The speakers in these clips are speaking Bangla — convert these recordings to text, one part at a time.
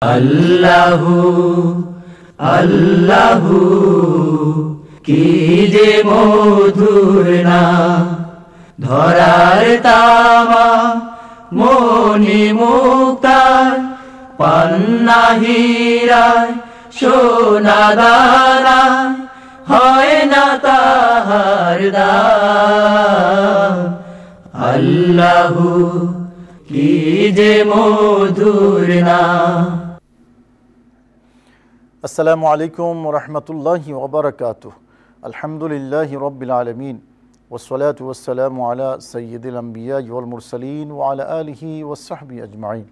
আল্লাহু আল্লাহু কি যে মধুর নাম, ধরার তামা মনি মুক্তার, পান্না হীরায় সোনা দানা, হয় না তাহার দাম। আল্লাহু কি যে মধুর নাম। আসসালামু আলাইকুম ওয়া রাহমাতুল্লাহি ওয়া বারাকাতুহু। আলহামদুলিল্লাহি রাব্বিল আলামিন ওয়াসসালাতু ওয়াসসালামু আলা সাইয়্যিদিল আম্বিয়া ওয়াল মুরসালিন ওয়া আলা আলিহি ওয়া সাহবিহি আজমাইন।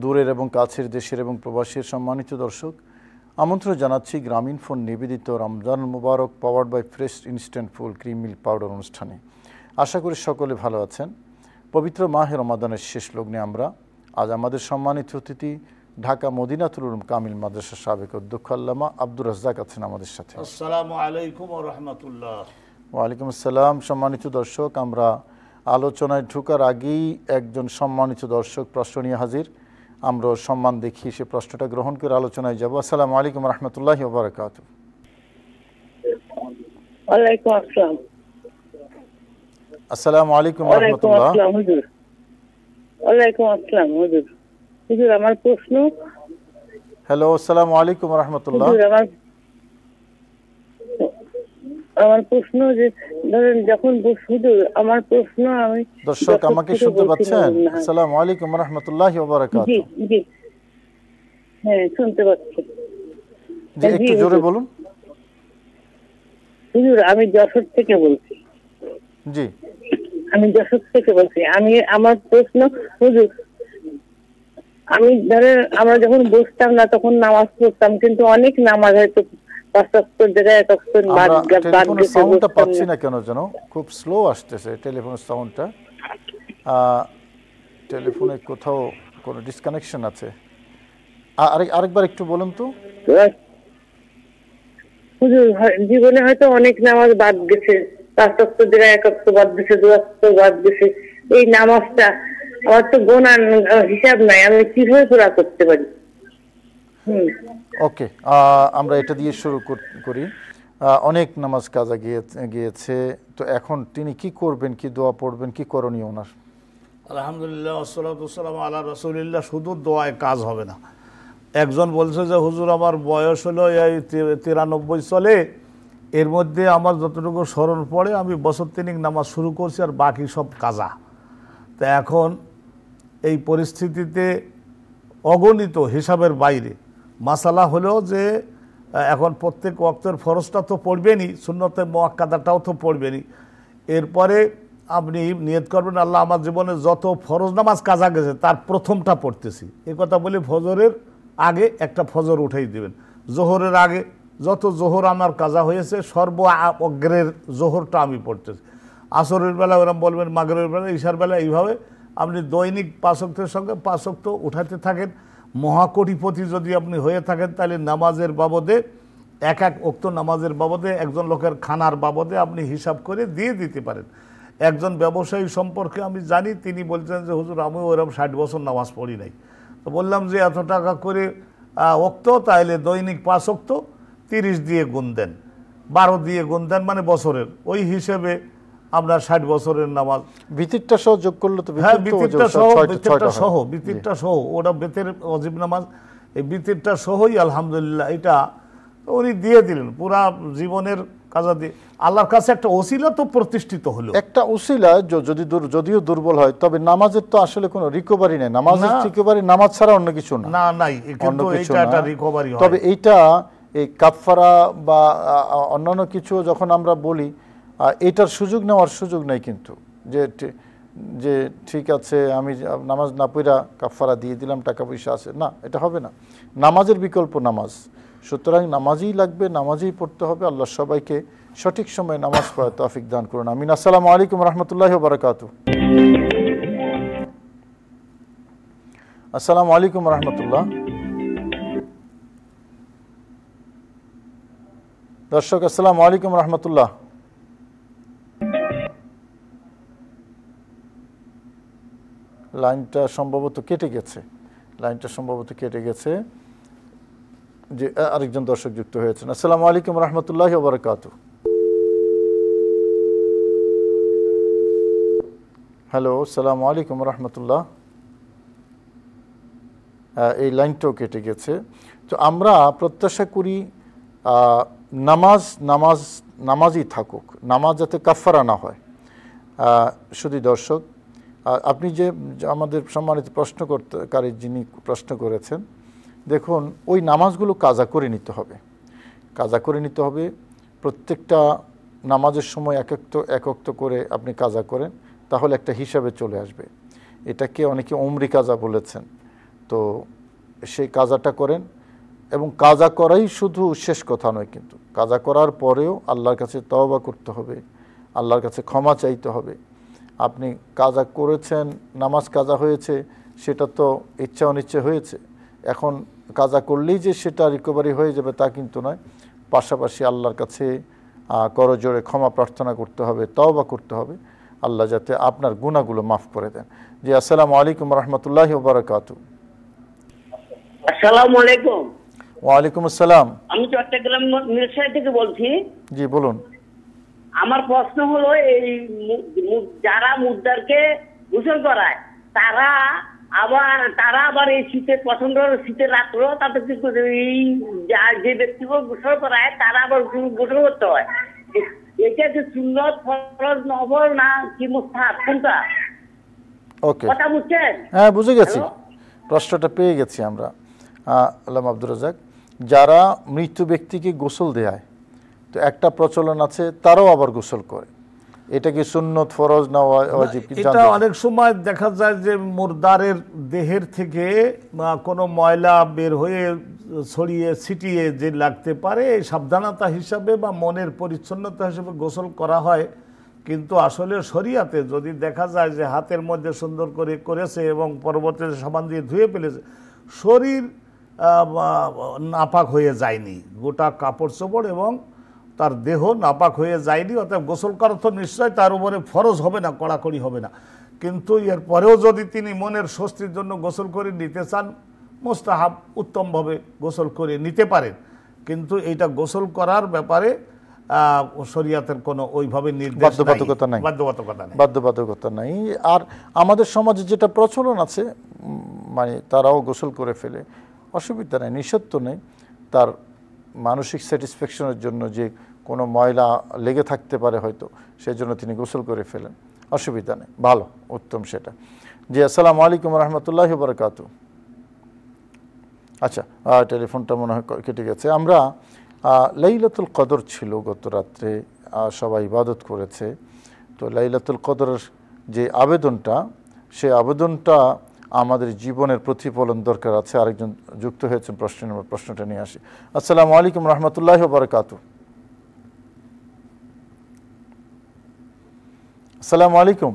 দূরের এবং কাছের, দেশের এবং প্রবাসীর সম্মানিত দর্শক, আমন্ত্রণ জানাচ্ছি গ্রামীণ ফোন নিবেদিত Ramzan Mubarak powered by Fresh instant full cream milk powder অনুষ্ঠানে। আশা করি সকলে ভালো আছেন। পবিত্র মাহে রমাদানের শেষ লগ্নে আমরা আজ আমাদের সম্মানিত অতিথি ঢাকা মদিনাতুল উলুম কামিল মাদ্রাসার সাবেক অধ্যক্ষ আল্লামা আব্দুর রাজ্জাক আছেন আমাদের সাথে। আসসালামু আলাইকুম ওয়া রাহমাতুল্লাহ। ওয়ালাইকুম আসসালাম। সম্মানিত দর্শক, আমরা আলোচনায় ঢোকার আগেই একজন সম্মানিত দর্শক প্রশ্ন নিয়ে হাজির। আমরা সম্মান দেখিয়ে সে প্রশ্নটা গ্রহণ করে আলোচনায় যাব। আসসালামু আলাইকুম রহমতুল্লাহি ওয়া বারাকাতুহু। ওয়ালাইকুম আসসালাম। আসসালামু আলাইকুম রহমতুল্লাহ। হুজুর। ওয়ালাইকুম আসসালাম হুজুর। হুজুর আমার প্রশ্ন। হ্যালো, আসসালামু আলাইকুম রহমতুল্লাহ। হুজুর আমার প্রশ্ন যে ধরেন যখন হুজুর আমার প্রশ্ন আমি দর্শক আমাকে শুনতে পাচ্ছেন? আসসালামু আলাইকুম রহমতুল্লাহি ওয়া বারাকাতুহু। জি জি হ্যাঁ শুনতে পাচ্ছি। জি একটু জোরে বলুন। হুজুর আমি যশোর থেকে বলছি। জি আমি যশোর থেকে বলছি। আমার প্রশ্ন হুজুর, আমি ধরেন আমরা যখন বসতাম না তখন নামাজ পড়তাম, কিন্তু অনেক নামাজ হয়তো ৫ ওয়াক্ত জায়গায় ১ ওয়াক্ত বাদ গেছে। সাউন্ডটা পাচ্ছি না কেন যেন খুব স্লো আসতেছে টেলিফোনের সাউন্ডটা। টেলিফোনে কোথাও কোনো ডিসকানেকশন আছে? আরেকবার একটু বলুন তো। হুজুর জীবনে হয়তো অনেক নামাজ বাদ গেছে, ৫ ওয়াক্ত জায়গায় ১ ওয়াক্ত বাদ গেছে, ২ ওয়াক্ত বাদ গেছে। এই নামাজটা আমার তো গোনা হিসাব নাই, আমি কিভাবে পুরা করতে পারি? ওকে, আমরা এটা দিয়ে শুরু করি। অনেক নামাজ কাজা গিয়েছে, তো এখন তিনি কি করবেন, কি দোয়া পড়বেন, কি করণীয় ওনার? আলহামদুলিল্লাহ ওয়াসসালাতু ওয়াসসালামু আলা রাসূলিল্লাহ। শুধু দোয়ায় কাজ হবে না। একজন বলছে যে হুজুর আমার বয়স হলো এই 93 চলে, এর মধ্যে আমার যতটুকু স্মরণ পড়ে আমি বছর ৩ নামাজ শুরু করছি আর বাকি সব কাজা। তা এখন এই পরিস্থিতিতে অগণিত হিসাবের বাইরে মাসালা হলো যে এখন প্রত্যেক ওয়াক্তের ফরজটা তো পড়বেনই, সুন্নতে মুআক্কাদাটাও তো পড়বেনই। এরপরে আপনি নিয়ত করবেন আল্লাহ আমার জীবনে যত ফরজ নামাজ কাজা গেছে তার প্রথমটা পড়তেছি, এ কথা বলে ফজরের আগে একটা ফজর উঠাই দেবেন। জোহরের আগে যত জোহর আমার কাজা হয়েছে সর্ব অগ্রের জোহরটা আমি পড়তেছি। আসরের বেলা ওরম বলবেন, মাগরিবের বেলা, ইশার বেলা, এইভাবে আপনি দৈনিক ৫ ওয়াক্তের সঙ্গে ৫ ওয়াক্ত উঠাতে থাকেন। মহাকোটিপতি যদি আপনি হয়ে থাকেন তাহলে নামাজের বাবদে এক ওক্ত নামাজের বাবদে একজন লোকের খানার বাবদে আপনি হিসাব করে দিয়ে দিতে পারেন। একজন ব্যবসায়ী সম্পর্কে আমি জানি, তিনি বলছেন যে হুজুর আমি ওরকম ৬০ বছর নামাজ পড়ি নাই। তো বললাম যে এত টাকা করে ওক্ত, তাহলে দৈনিক ৫ ওক্ত ৩০ দিয়ে গুণ দেন, ১২ দিয়ে গুণ দেন, মানে বছরের ওই হিসেবে আপনার ৬০ বছরের নামাজ। ভিতরটা সহ যোগ করলে তো হ্যাঁ, ভিতরটা সহ ওটা বেতের ওয়াজিব নামাজ, এই ভিতরটা সহই আলহামদুলিল্লাহ এটা উনি দিয়ে দিলেন পুরা জীবনের কাজা দিয়ে। আল্লাহর কাছে একটা ওসিলা তো প্রতিষ্ঠিত হলো। একটা ওসিলা যদিও দুর্বল হয়, তবে নামাজের তো আসলে কোনো রিকভারি নেই। নামাজের রিকভারি নামাজ ছাড়া অন্য কিছু না, নাই, কিন্তু এটা রিকভারি হয়। তবে এইটা এই কাফারা বা অন্যান্য কিছু যখন আমরা বলি, এইটার সুযোগ নেওয়ার সুযোগ নেই কিন্তু, যে ঠিক আছে আমি নামাজ না পড়া কাফারা দিয়ে দিলাম, টাকা পয়সা আছে, না, এটা হবে না। নামাজের বিকল্প নামাজ, সুতরাং নামাজই লাগবে, নামাজই পড়তে হবে। আল্লাহ সবাইকে সঠিক সময়ে নামাজ পড়ার তৌফিক দান করুন, আমিন। আসসালামু আলাইকুম রহমতুল্লাহি ওয়া বারাকাতুহু। আসসালামু আলাইকুম রহমতুল্লাহ। দর্শক আসসালামু আলাইকুম রহমতুল্লাহ। লাইনটা সম্ভবত কেটে গেছে। লাইনটা সম্ভবত কেটে গেছে। যে আরেকজন দর্শক যুক্ত হয়েছেন। আসসালামু আলাইকুম রহমতুল্লাহি ওয়া বারাকাতুহু। হ্যালো, আসসালামু আলাইকুম রহমতুল্লাহ। এই লাইনটাও কেটে গেছে। তো আমরা প্রত্যাশা করি নামাজই থাকুক, নামাজ যাতে কাফারা না হয়। শুধু দর্শক, আপনি যে আমাদের সম্মানিত প্রশ্নকারী যিনি প্রশ্ন করেছেন, দেখুন ওই নামাজগুলো কাজা করে নিতে হবে, কাজা করে নিতে হবে। প্রত্যেকটা নামাজের সময় এক ওয়াক্ত করে আপনি কাজা করেন, তাহলে একটা হিসাবে চলে আসবে। এটাকে অনেকে উমরি কাজা বলেছেন। তো সেই কাজাটা করেন, এবং কাজা করাই শুধু শেষ কথা নয়, কিন্তু কাজা করার পরেও আল্লাহর কাছে তওবা করতে হবে, আল্লাহর কাছে ক্ষমা চাইতে হবে। আপনি কাজা করেছেন, নামাজ কাজা হয়েছে, সেটা তো ইচ্ছা অনিচ্ছে হয়েছে। এখন কাজা করলেই যে সেটা রিকভারি হয়ে যাবে তা কিন্তু নয়। পাশাপাশি আল্লাহর কাছে করজোড়ে ক্ষমা প্রার্থনা করতে হবে, তওবা করতে হবে, আল্লাহ যাতে আপনার গুনাহগুলো মাফ করে দেন। জি, আসসালামু আলাইকুম রহমতুল্লাহি ওয়া বারাকাতুহু। আসসালামু আলাইকুম। ওয়ালাইকুম আসসালাম। আমি চট্টগ্রাম মিরসরাই থেকে বলছি। জি, বলুন। আমার প্রশ্ন হলো, এই যারা মুদ্দারকে গোসল করায় তারা আবার এই শীতের রাত্র তাদের এই যে ব্যক্তিগুলো গোসল করায় তারা আবার গোসল করতে হয়। এটা যে সুন্নত, ফরজ, নফল না কি মুস্তাহাব, কোনটা? ওকে, কথা বুঝছেন? হ্যাঁ, বুঝে গেছি, প্রশ্নটা পেয়ে গেছি আমরা। আল্লামা আব্দুর রাজ্জাক, যারা মৃত ব্যক্তিকে গোসল দেয়, তো একটা প্রচলন আছে তারাও আবার গোসল করে, এটা কি সুন্নত, ফরজ না ওয়াজিব? এটা অনেক সময় দেখা যায় যে মুর্দারের দেহের থেকে কোনো ময়লা বের হয়ে ছড়িয়ে ছিটিয়ে যে লাগতে পারে, এই সাবধানতা হিসাবে বা মনের পরিচ্ছন্নতা হিসেবে গোসল করা হয়। কিন্তু আসলে শরিয়াতে যদি দেখা যায় যে হাতের মধ্যে সুন্দর করে করেছে এবং পরবর্তীতে সাবান দিয়ে ধুয়ে ফেলেছে, শরীর নাপাক হয়ে যায়নি, গোটা কাপড় চোপড় এবং তার দেহ নাপাক হয়ে যায়নি, অর্থাৎ গোসল করা তো নিশ্চয় তার উপরে ফরজ হবে না, কড়াকড়ি হবে না। কিন্তু এর পরেও যদি তিনি মনের স্বস্তির জন্য গোসল করে নিতে চান, মুস্তাহাব, উত্তমভাবে গোসল করে নিতে পারেন। কিন্তু এইটা গোসল করার ব্যাপারে শরিয়াতের কোনো ওইভাবে নির্দেশ নাই, বাধ্যবাধকতা নাই। আর আমাদের সমাজে যেটা প্রচলন আছে, মানে তারাও গোসল করে ফেলে, অসুবিধা নেই, নিষেধ তো নেই। তার মানসিক স্যাটিসফ্যাকশনের জন্য যে কোনো ময়লা লেগে থাকতে পারে হয়তো, সেই জন্য তিনি গোসল করে ফেলেন, অসুবিধা নেই, ভালো, উত্তম সেটা। জি, আসসালামু আলাইকুম রহমতুল্লাহি ওয়া বারাকাতুহু। আচ্ছা, টেলিফোনটা মনে হয় কেটে গেছে। আমরা লাইলাতুল কদর ছিল গত রাত্রে, সবাই ইবাদত করেছে। তো লাইলাতুল কদরের যে আবেদনটা, সেই আবেদনটা আমাদের জীবনের প্রতিফলন দরকার আছে। আরেকজন যুক্ত হয়েছেন, প্রশ্নটা নিয়ে আসি। আসসালামু আলাইকুম রহমতুল্লাহি ওয়া বারাকাতুহু। আসসালামু আলাইকুম।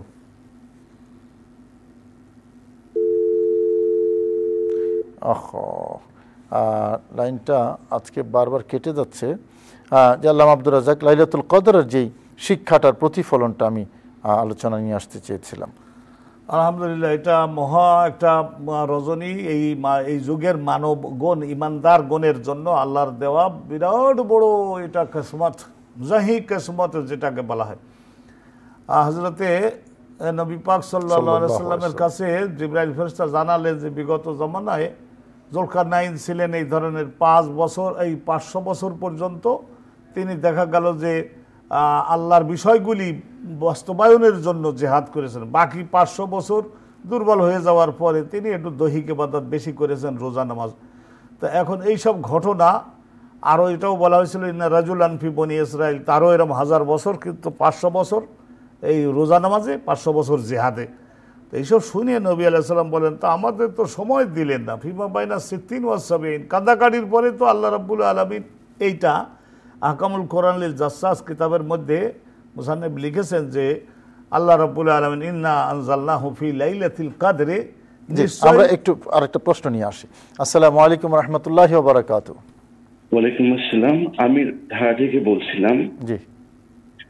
লাইনটা আজকে বারবার কেটে যাচ্ছে। যে আল্লামা আব্দুর রাজ্জাক, লাইলাতুল কদরের যেই শিক্ষাটার প্রতিফলনটা আমি আলোচনা নিয়ে আসতে চেয়েছিলাম। আলহামদুলিল্লাহ, এটা মহা একটা রজনী। এই যুগের মানব গণ, ইমানদার গণের জন্য আল্লাহর দেওয়া বিরাট বড় এটা কিসমত, জাহি কিসমত যেটাকে বলা হয়। হযরতে নবী পাক সাল্লাল্লাহু আলাইহি সাল্লামের কাছে জিবরাইল ফেরেশতা জানালেন যে বিগত জমানায় যুলকারনাইন ছিলেন এই ধরনের 5 বছর, এই 500 বছর পর্যন্ত তিনি দেখা গেল যে আল্লাহর বিষয়গুলি বাস্তবায়নের জন্য জেহাদ করেছেন। বাকি 500 বছর দুর্বল হয়ে যাওয়ার পরে তিনি একটু দৈহিক ইবাদত বেশি করেছেন, রোজা নামাজ। তো এখন এইসব ঘটনা, আরও এটাও বলা হয়েছিল ইন্না রাজুলান ফি বনি ইসরাইল, তারও এরকম 1000 বছর, কিন্তু 500 বছর এই রোজা নামাজে, 500 বছর জেহাদে। তো এইসব শুনিয়ে নবী আলাইহিস সালাম বলেন, তো আমাদের তো সময় দিলেন না, ফিমা বাইনা 60 ওয়া 70, কাদাকাটির পরে তো আল্লাহ রাব্বুল আলামিন এইটা আহকামুল কোরআন লিল জাসাস কিতাবের মধ্যে মুসান্নিফ লিখেছেন যে আল্লাহ রাব্বুল আলামিন ইন্না আনজালনাহু ফি লাইলাতিল কদরে। আমরা একটু আরেকটা প্রশ্ন নিয়ে আসি। আসসালামু আলাইকুম রাহমাতুল্লাহি ওয়া বারাকাতুহু। ওয়ালাইকুম আসসালাম, আমি ঢাকা থেকে বলছিলাম। জি,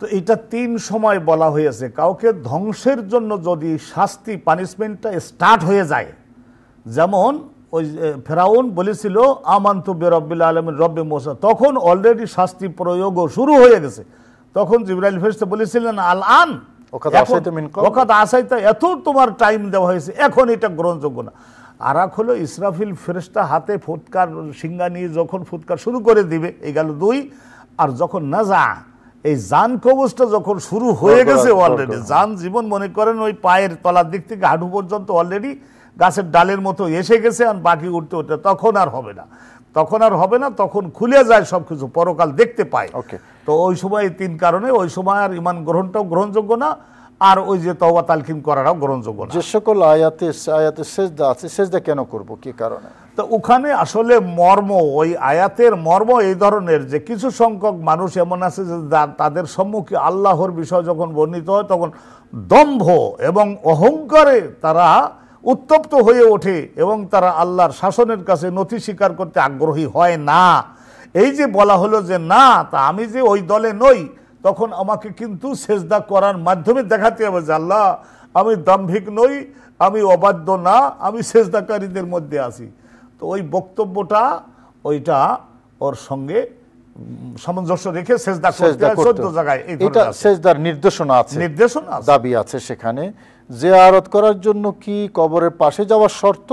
তো এটা 3 সময় বলা হয়েছে। কাউকে ধ্বংসের জন্য যদি শাস্তি পানিশমেন্টটা স্টার্ট হয়ে যায়, যেমন ওই ফেরাউন বলেছিল আমানতু বিরাব্বিল আলামিন রব্বে মুসা, তখন অলরেডি শাস্তি প্রয়োগও শুরু হয়ে গেছে। তখন জিবরাইল ফেরেশতা বলেছিলেন আল আন ওয়াকাদ আসাইতা, এত তোমার টাইম দেওয়া হয়েছে, এখন এটা গ্রহণযোগ্য না। আর এক হলো ইসরাফিল ফেরেশতা হাতে ফুৎকার সিংহা নিয়ে যখন ফুৎকার শুরু করে দিবে, এই গেল 2। আর যখন নাজা, এই জান কবজটা যখন শুরু হয়ে গেছে অলরেডি, জান জীবন মনে করেন ওই পায়ের তলার দিক থেকে হাঁটু পর্যন্ত অলরেডি গাছের ডালের মতো এসে গেছে, আর বাকি উঠতে উঠতে তখন আর হবে না, তখন খুলে যায় সবকিছু, পরকাল দেখতে পায়। তো ওই সময় 3 কারণে ওই সময় আর ইমান গ্রহণটাও গ্রহণযোগ্য না, আর ওই যে তওবা তালকিন করাটাও গ্রহণযোগ্য না। যে সকল আয়াতে সেজদা আছে, সেজদা কেন করব, কি কারণে? তো ওখানে আসলে মর্ম, ওই আয়াতের মর্ম এই ধরনের যে কিছু সংখ্যক মানুষ এমন আছে যে তাদের সম্মুখে আল্লাহর বিষয় যখন বর্ণিত হয় তখন দম্ভ এবং অহংকারে তারা উত্তপ্ত হয়ে ওঠে এবং তারা আল্লাহর শাসনের কাছে নথি স্বীকার করতে আগ্রহী হয় না। এই যে বলা হলো যে না, তা আমি যে ওই দলে নই, তখন আমাকে কিন্তু সেজদা করার মাধ্যমে দেখাতে হবে যে আল্লাহ আমি দাম্ভিক নই, আমি অবাধ্য না, আমি সেজদাকারীদের মধ্যে আছি। তো ওই বক্তব্যটা ওইটা ওর সঙ্গে সামঞ্জস্য রেখে সেজদা করতে হয় 14 জায়গায়। এটা সেজদার নির্দেশনা আছে, দাবি আছে সেখানে। জিয়ারত করার জন্য কি কবরের পাশে যাওয়ার শর্ত?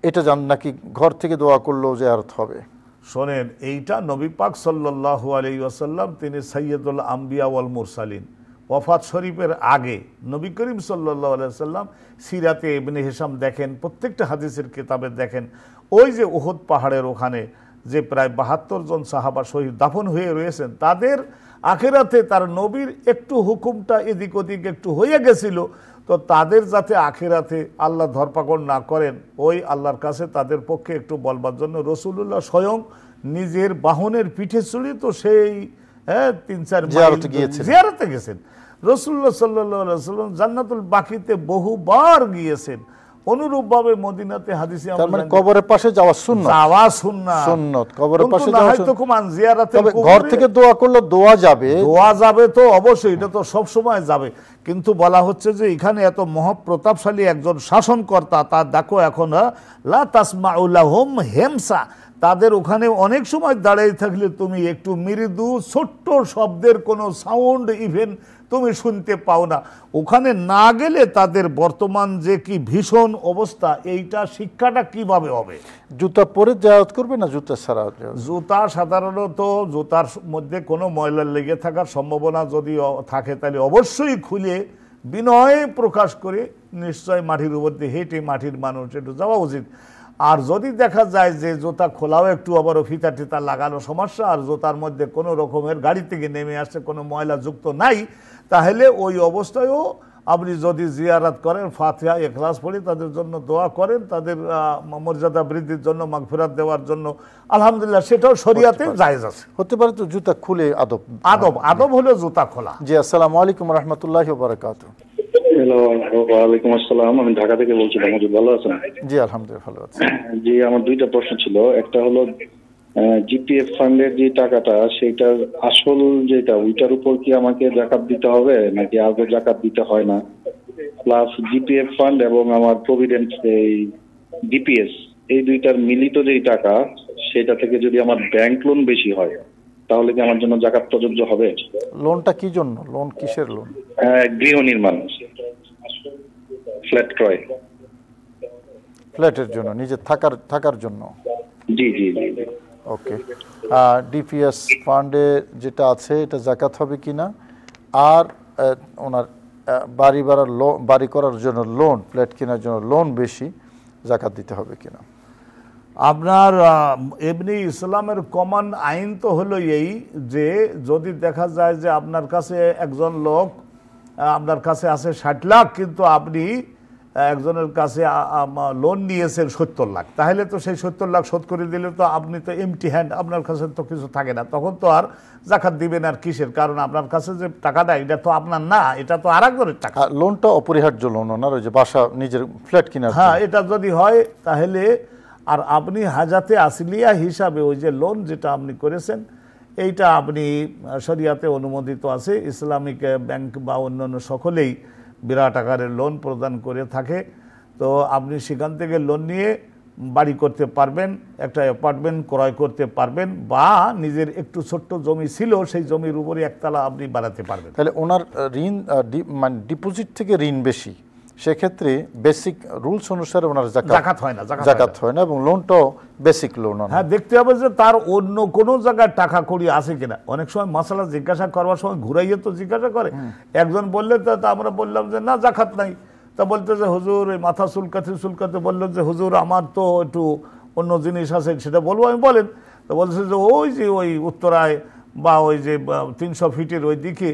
এটা জান নাকি ঘর থেকে দোয়া করলেও জিয়ারত হবে? শোনেন, এইটা নবী পাক সাল্লাল্লাহু আলাইহি ওয়াসাল্লাম, তিনি সাইয়্যিদুল আম্বিয়া ওয়াল মুরসালিন, ওয়াফাত শরীফের আগে নবী করিম সাল্লাল্লাহু আলাইহি ওয়াসাল্লাম সিরাতে ইবনে হিশাম দেখেন, প্রত্যেকটা হাদিসের কিতাবে দেখেন, ওই যে উহুদ পাহাড়ের ওখানে যে প্রায় 72 জন সাহাবা শহীদ দাফন হয়ে রয়েছেন, তাদের আখিরাতে তার নবীর একটু হুকুমটা এদিক ওদিক একটু হয়ে গেছিল, তো তাদের যাতে আখিরাতে আল্লাহ ধরপাকড় না করেন, ওই আল্লাহর কাছে তাদের পক্ষে একটু বলবার জন্য রাসূলুল্লাহ স্বয়ং নিজের বাহনের পিঠে চড়ে তো সেই 3-4 মাইল জিয়ারতে গেছেন। রাসূলুল্লাহ সাল্লাল্লাহু আলাইহি ওয়াসাল্লাম জান্নাতুল বাকিতে বহুবার গিয়েছেন। অনুরূপভাবে মদিনাতে হাদিসে আমরা কবরের পাশে যাওয়া সুন্নাত, কবরের পাশে যাওয়া জিয়ারতে, ঘর থেকে দোয়া করলে দোয়া যাবে তো অবশ্যই, এটা তো সব সময় যাবে। কিন্তু বলা হচ্ছে যে এখানে এত মহাপ্রতাপশালী একজন শাসনকর্তা, তার দেখো এখন লা তাসমাউ লাহুম হেমসা, তাদের ওখানে অনেক সময় দাঁড়িয়ে থাকলে তুমি একটু মৃদু ছোট্ট শব্দের কোনো সাউন্ড ইভেন তুমি শুনতে পাও না। ওখানে না গেলে তাদের বর্তমান যে কি ভীষণ অবস্থা, এইটা শিক্ষাটা কিভাবে হবে? জুতা পরে জিয়ারত করবে না জুতা ছাড়া? জুতা সাধারণত, জুতার মধ্যে কোনো ময়লা লেগে থাকার সম্ভাবনা যদি থাকে তাহলে অবশ্যই খুলে বিনয় প্রকাশ করে নিশ্চয় মাটির উপর দিয়ে হেঁটে মাটির মানুষ একটু যাওয়া উচিত। আর যদি দেখা যায় যে জুতা খোলাও একটু আবারও ফিতা টিতা লাগানো সমস্যা, আর জুতার মধ্যে কোনো রকমের গাড়ি থেকে নেমে আসছে কোনো ময়লা যুক্ত নাই, তাহলে ওই অবস্থায়ও আপনি যদি জিয়ারত করেন, ফাতিহা ইখলাস পড়ে তাদের জন্য দোয়া করেন, তাদের মর্যাদা বৃদ্ধির জন্য, মাগফিরাত দেওয়ার জন্য, আলহামদুলিল্লাহ সেটাও শরিয়াতে জায়েজ আছে। হতে পারে তো জুতা খুলে আদব হলো জুতা খোলা। জি, আসসালামু আলাইকুম ওয়া রাহমাতুল্লাহি ওয়া বারাকাতুহু। হ্যালো, ওয়ালাইকুম আসসালাম, আমি ঢাকা থেকে বলছি। ভালো আছেন? জি আলহামদুলিল্লাহ ভালো আছি। জি, আমার 2টা প্রশ্ন ছিল। একটা হলো জিপিএফ ফান্ডের যে টাকাটা, সেটার আসল যেটা, ওইটার উপর কি আমাকে যাকাত দিতে হবে নাকি আগে যাকাত দিতে হয় না? প্লাস জিপিএফ ফান্ড এবং আমার প্রভিডেন্ট এই ডিপিএস, এই দুইটার মিলিত যেই টাকা, সেটা থেকে যদি আমার ব্যাংক লোন বেশি হয় তাহলে কি আমার জন্য যাকাত প্রযোজ্য হবে? লোনটা কি জন্য? লোন কিসের লোন? গৃহ নির্মাণ, ফ্ল্যাট ক্রয়। ফ্ল্যাটের জন্য, নিজে থাকার জন্য? জি জি জি। ওকে। ডিপিএস ফান্ডে যেটা আছে এটা যাকাত হবে কিনা, আর ওনার বাড়ি করার জন্য লোন, ফ্ল্যাট কেনার জন্য লোন বেশি, যাকাত দিতে হবে কিনা? আপনার এমনি ইসলামের কমন আইন তো হলো এই যে যদি দেখা যায় যে আপনার কাছে একজন লোক আপনার কাছে আছে 60 লাখ, কিন্তু আপনি একজনের কাছে লোন নিয়েছেন 70 লাখ, তাহলে তো সেই 70 লাখ শোধ করে দিলে তো আপনি তো এমটি হ্যান্ড, আপনার কাছে তো কিছু থাকে না, তখন তো আর যাকাত দিবেন আর কিসের? কারণ আপনার কাছে যে টাকাটা এটা তো আপনার না, এটা তো আরেকজনের টাকা। লোনটা অপরিহার্য লোন, ওনার ওই যে বাসা, নিজের ফ্ল্যাট কিনা। হ্যাঁ, এটা যদি হয় তাহলে, আর আপনি হাজাতে আসলিয়া হিসাবে ওই যে লোন যেটা আপনি করেছেন, এইটা আপনি শরিয়াতে অনুমোদিত আছে। ইসলামিক ব্যাংক বা অন্যান্য সকলেই বিরাট আকারের লোন প্রদান করে থাকে। তো আপনি সেখান থেকে লোন নিয়ে বাড়ি করতে পারবেন, একটা অ্যাপার্টমেন্ট ক্রয় করতে পারবেন, বা নিজের একটু ছোট্ট জমি ছিল সেই জমির উপরে একতলা আপনি বাড়াতে পারবেন। তাহলে ওনার ঋণ মানে ডিপোজিট থেকে ঋণ বেশি, সেক্ষেত্রে বেসিক রুলস অনুসারে ওনার জাকাত হয় না, জাকাত হয় না, এবং লোনটাও বেসিক লোন। হ্যাঁ, দেখতে হবে যে তার অন্য কোনো জায়গায় টাকা কড়ি আছে কিনা। অনেক সময় মাসালা জিজ্ঞাসা করবার সময় ঘুরাইয়ে তো জিজ্ঞাসা করে। একজন বললে তো আমরা বললাম যে না জাকাত নাই, তা বলতে যে হুজুর এই মাথা চুলকাতে বললেন যে হুজুর আমার তো একটু অন্য জিনিস আছে, সেটা বলবো আমি, বলেন। তো বলছে যে ওই উত্তরায় বা ওই যে 300 ফিটের ওই দিকে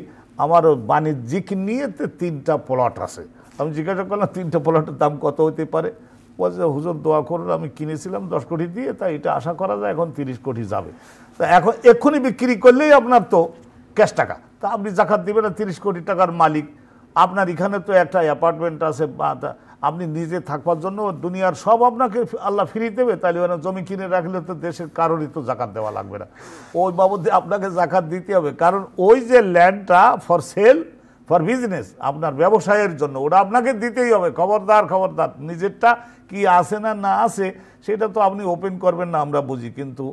আমার বাণিজ্যিক নিয়ে 3টা প্লট আছে। আমি জিজ্ঞাসা করলাম 3টা প্লটের দাম কত হতে পারে? বলছে হুজুর দোয়া করুন, আমি কিনেছিলাম 10 কোটি দিয়ে, তাই এটা আশা করা যায় এখন 30 কোটি যাবে। তা এখন এক্ষুনি বিক্রি করলেই আপনার তো ক্যাশ টাকা, তা আপনি জাকাত দিবেন না? 30 কোটি টাকার মালিক আপনার, এখানে তো একটা অ্যাপার্টমেন্ট আছে, বা আপনি নিজে থাকবার জন্য দুনিয়ার সব আপনাকে আল্লাহ ফ্রি দেবে, তাহলে ওখানে জমি কিনে রাখলে তো দেশের কারোরই তো জাকাত দেওয়া লাগবে না। ওই বাবদে আপনাকে জাকাত দিতে হবে, কারণ ওই যে ল্যান্ডটা ফর সেল ফর বিজনেস, আপনার ব্যবসায়ের জন্য, ওটা আপনাকে দিতেই হবে। খবরদার নিজেরটা কি আছে না না আছে সেটা তো আপনি ওপেন করবেন না, আমরা বুঝি, কিন্তু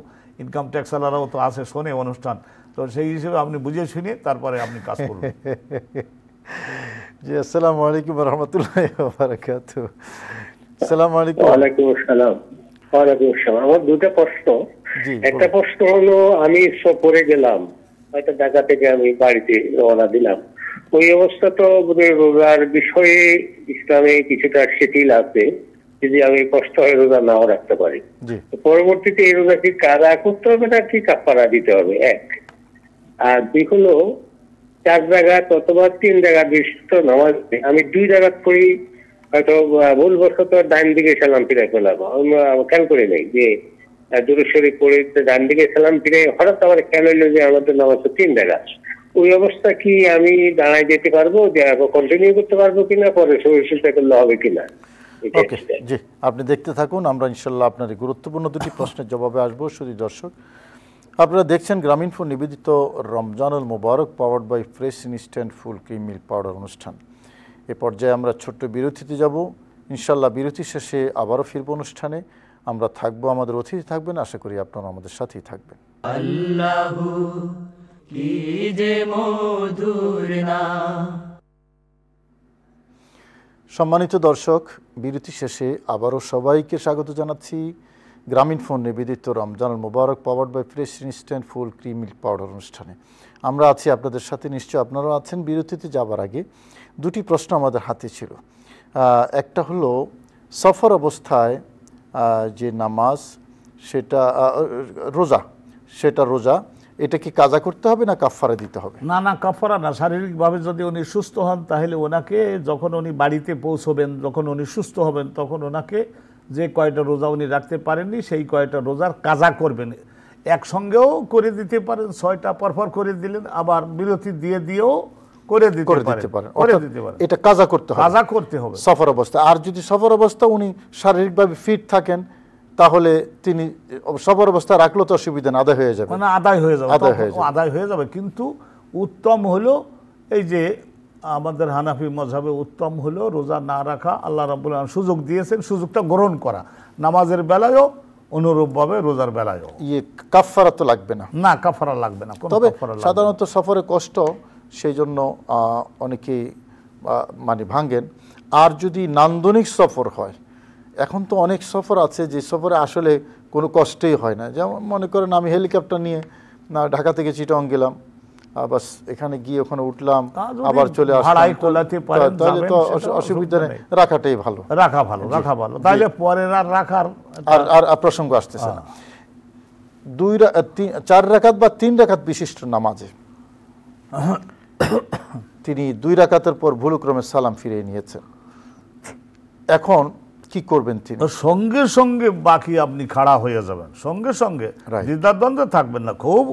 ইনকাম ট্যাক্স ওয়ালারাও তো আসে, শোনে অনুষ্ঠান, তো সেই হিসেবে আপনি বুঝে শুনে তারপরে আপনি কাজ করুন। জি, আসসালামু আলাইকুম ওয়া রাহমাতুল্লাহি ওয়া বারাকাতুহু। আসসালামু আলাইকুম। ওয়া আলাইকুম আসসালাম। ওয়া আলাইকুম আসসালাম। আমার দুটো প্রশ্ন। একটা প্রশ্ন হলো, আমি সফরে গেলাম, হয়তো ঢাকা থেকে আমি বাড়িতে রওনা দিলাম, ওই অবস্থা তো রোজার বিষয়ে ইসলামে কিছুটা শিথিল আছে, যদি আমি কষ্ট হয় রোজা নাও রাখতে পারি, পরবর্তীতে এই রোজা কি কাজা করতে হবে না কি কাফারা দিতে হবে? এক। আর দুই হলো, 4 রাকাত অথবা 3 রাকাত বিশিষ্ট নামাজ আমি 2 রাকাত করি, হয়তো ভুলবশত ডান দিকে সালাম ফিরাই পেলাম, খেয়াল করে নেই যে দুরূদ শরীফ পড়ে ডান দিকে সালাম ফিরে, হঠাৎ আমার খেয়াল হইলো যে আমাদের নামাজ তো 3 রাকাত। ওই অবস্থা কি আমি দাঁড়ায় যেতে পারবো, যে কন্টিনিউ করতে পারবো কিনা, পরে শরীর সুস্থ করলে হবে কিনা? জি, আপনি দেখতে থাকুন, আমরা ইনশাল্লাহ আপনার এই গুরুত্বপূর্ণ দুটি প্রশ্নের জবাবে আসবো। শুধু দর্শক, আপনারা দেখছেন গ্রামীণফোন নিবেদিত Ramzanul Mubarak powered by Fresh instant full cream milk powder অনুষ্ঠান। এ পর্যায়ে আমরা ছোট্ট বিরতিতে যাব, ইনশাল্লাহ বিরতি শেষে আবারও ফিরব অনুষ্ঠানে। আমরা থাকবো, আমাদের অতিথি থাকবেন, আশা করি আপনারা আমাদের সাথেই থাকবেন। আল্লাহু কি যে মধুর নাম। সম্মানিত দর্শক, বিরতি শেষে আবারও সবাইকে স্বাগত জানাচ্ছি গ্রামীণফোন নিবেদিত Ramzanul Mubarak powered by Fresh instant full cream milk powder অনুষ্ঠানে। আমরা আছি আপনাদের সাথে, নিশ্চয় আপনারাও আছেন। বিরতিতে যাবার আগে দুটি প্রশ্ন আমাদের হাতে ছিল। একটা হলো, সফর অবস্থায় যে নামাজ, সেটা রোজা এটা কি কাজা করতে হবে না কাফারা দিতে হবে? না, কাফারা না। শারীরিকভাবে যদি উনি সুস্থ হন, তাহলে ওনাকে যখন উনি বাড়িতে পৌঁছবেন, যখন উনি সুস্থ হবেন, তখন ওনাকে যে কয়টা রোজা উনি রাখতে পারেননি সেই কয়টা রোজার কাজা করবেন। একসঙ্গেও করে দিতে পারেন, 6টা পরপর করে দিলেন, আবার বিরতি দিয়েও করে দিতে পারেন। এটা কাজা করতে হবে সফর অবস্থা। আর যদি সফর অবস্থা উনি শারীরিকভাবে ফিট থাকেন, তাহলে তিনি সফর অবস্থা রাখলেও তো অসুবিধা না, আদায় হয়ে যাবে, মানে আদায় হয়ে যাবে। কিন্তু উত্তম হলো, এই যে আমাদের হানাফি মাযহাবে উত্তম হলো রোজা না রাখা। আল্লাহ রাব্বুল আলামিন সুযোগ দিয়েছেন, সুযোগটা গ্রহণ করা, নামাজের বেলায়ও অনুরূপভাবে রোজার বেলায়ও। কাফারা তো লাগবে না, কাফারা লাগবে না। তবে সাধারণত সফরে কষ্ট, সেই জন্য অনেকেই মানে ভাঙেন। আর যদি নান্দনিক সফর হয়, এখন তো অনেক সফর আছে যে সফরে আসলে কোনো কষ্টই হয় না। যেমন মনে করেন আমি হেলিকপ্টার নিয়ে ঢাকা থেকে চিটাগং গেলাম, বাস এখানে গিয়ে ওখানে উঠলাম, আবার চলে আসলাম, তাহলে তো অসুবিধা নেই, রাখাটাই ভালো, রাখা ভালো। তাহলে পরের আর রাখার আর প্রসঙ্গ আসতেছে না। 4 রাকাত বা 3 রাকাত বিশিষ্ট নামাজে তিনি 2 রাকাতের পর ভুলক্রমে সালাম ফিরিয়ে নিয়েছেন, এখন কি করবেন? তিনি সঙ্গে সঙ্গে বাকি আপনি খাড়া হয়ে যাবেন, সঙ্গে সঙ্গে দ্বিধাদ্বন্দ্বে থাকবেন না, খুব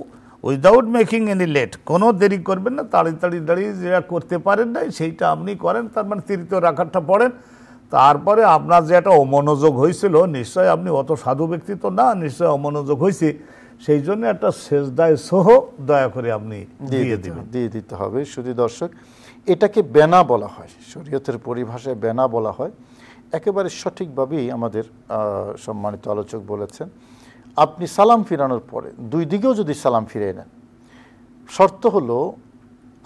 উইদাউট মেকিং এনি লেট, কোনো দেরি করবেন না, তাড়াতাড়ি যেটা করতে পারেন না সেইটা আপনি করেন। তার মানে 3য় রাকাতটা পড়েন, তারপরে আপনার যে একটা অমনোযোগ হয়েছিল, নিশ্চয় আপনি অত সাধু ব্যক্তি তো না, নিশ্চয় অমনোযোগ হয়েছে, সেই জন্য একটা সেজদায় সহ দয়া করে আপনি দিয়ে দিতে হবে। শুধু দর্শক, এটাকে বেনা বলা হয়, শরীয়তের পরিভাষায় বেনা বলা হয়। একেবারে সঠিকভাবেই আমাদের সম্মানিত আলোচক বলেছেন। আপনি সালাম ফিরানোর পরে দুই দিকেও যদি সালাম ফিরিয়ে নেন, শর্ত হলো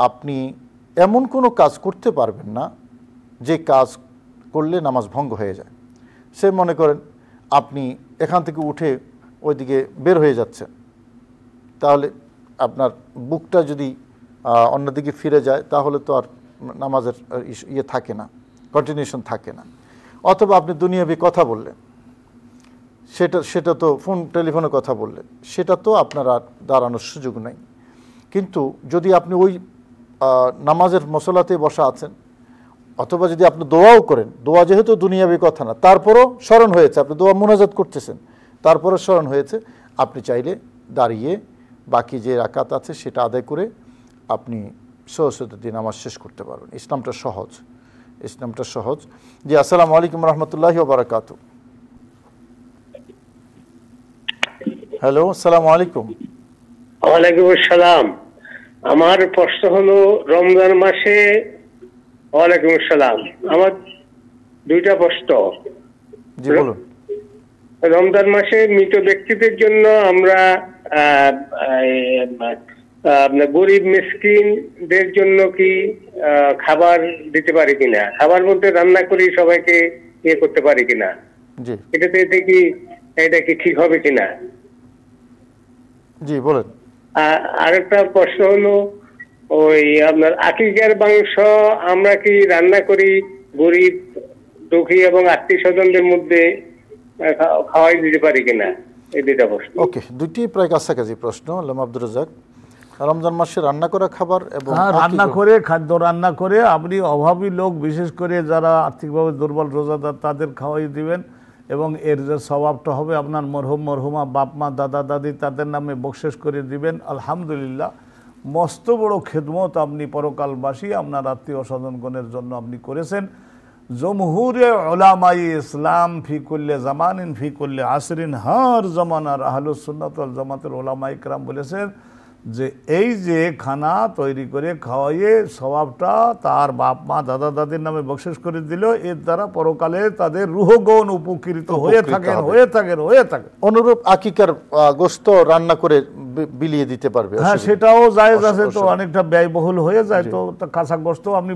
আপনি এমন কোনো কাজ করতে পারবেন না যে কাজ করলে নামাজ ভঙ্গ হয়ে যায়। সে মনে করেন আপনি এখান থেকে উঠে ওইদিকে বের হয়ে যাচ্ছেন, তাহলে আপনার বুকটা যদি অন্যদিকে ফিরে যায় তাহলে তো আর নামাজের ইয়ে থাকে না, কন্টিনিউশন থাকে না। অথবা আপনি দুনিয়াবি কথা বললেন, সেটা তো টেলিফোনে কথা বললেন, সেটা তো আপনার আর দাঁড়ানোর সুযোগ নেই। কিন্তু যদি আপনি ওই নামাজের মসলাতে বসা আছেন, অথবা যদি আপনি দোয়াও করেন, দোয়া যেহেতু দুনিয়াবি কথা না, তারপরও স্মরণ হয়েছে, আপনি দোয়া মুনাজাত করতেছেন, তারপরও স্মরণ হয়েছে, আপনি চাইলে দাঁড়িয়ে বাকি যে রাকাত আছে সেটা আদায় করে আপনি সহজে নামাজ শেষ করতে পারবেন। ইসলামটা সহজ, ইসলামটা সহজ। জি, আসসালামু আলাইকুম রহমতুল্লাহি ওয়া বারাকাতুহু। হ্যালো, আসসালামু আলাইকুম। ওয়ালাইকুম আসসালাম। আমার প্রশ্ন হলো রমজান মাসে, ওয়ালাইকুম আসসালাম, আমার দুইটা প্রশ্ন। জি বলুন। রমজান মাসে মৃত ব্যক্তিদের জন্য আমরা গরিব মিসকিনদের জন্য কি খাবার দিতে পারি কিনা, খাবার বলতে রান্না করি সবাইকে ইয়ে করতে পারি কিনা, এটা কি ঠিক হবে কিনা? জি বলেন। আরেকটা প্রশ্ন হলো ওই আপনার আকিকার মাংস আমরা কি রান্না করি গরিব দুঃখী এবং আত্মীয় স্বজনদের মধ্যে খাওয়াই দিতে পারি কিনা, এই দুইটা প্রশ্ন। ওকে, দুটি প্রায় কাছাকাছি প্রশ্ন। আল্লামা আব্দুর রাজ্জাক, রমজান মাসে রান্না করা খাবার এবং রান্না করে খাদ্য রান্না করে আপনি অভাবী লোক, বিশেষ করে যারা আর্থিকভাবে দুর্বল রোজাদার, তাদের খাওয়াই দিবেন এবং এর যে স্বভাবটা হবে আপনার মরহুম মরহুমা বাপ মা দাদা দাদি তাদের নামে বকশেষ করে দিবেন। আলহামদুলিল্লাহ, মস্ত বড় খেদমত আপনি পরকালবাসী আপনার আত্মীয় স্বজনগণের জন্য আপনি করেছেন। জমহুরে উলামায়ে ইসলাম ফি কুল্লি জামানিন ফি কুল্লি আসরিন, হর জামানার আহলুস সুন্নাত ওয়াল জামাতের উলামায়ে কেরাম বলেছেন যে এই যে খানা তৈরি করে খাওয়াইয়ে স্বভাবটা তার বাপ মা দাদা দাদির নামে বকশিশ করে দিল, এর দ্বারা পরকালে তাদের রুহগণ উপকৃত হয়ে থাকেন। অনুরূপ আকিকার গোশত রান্না করে বিলিয়ে দিতে পারবে, হ্যাঁ সেটাও জায়েজ আছে। তো অনেকটা ব্যয়বহুল হয়ে যায়, তো কাঁচা গোশত আপনি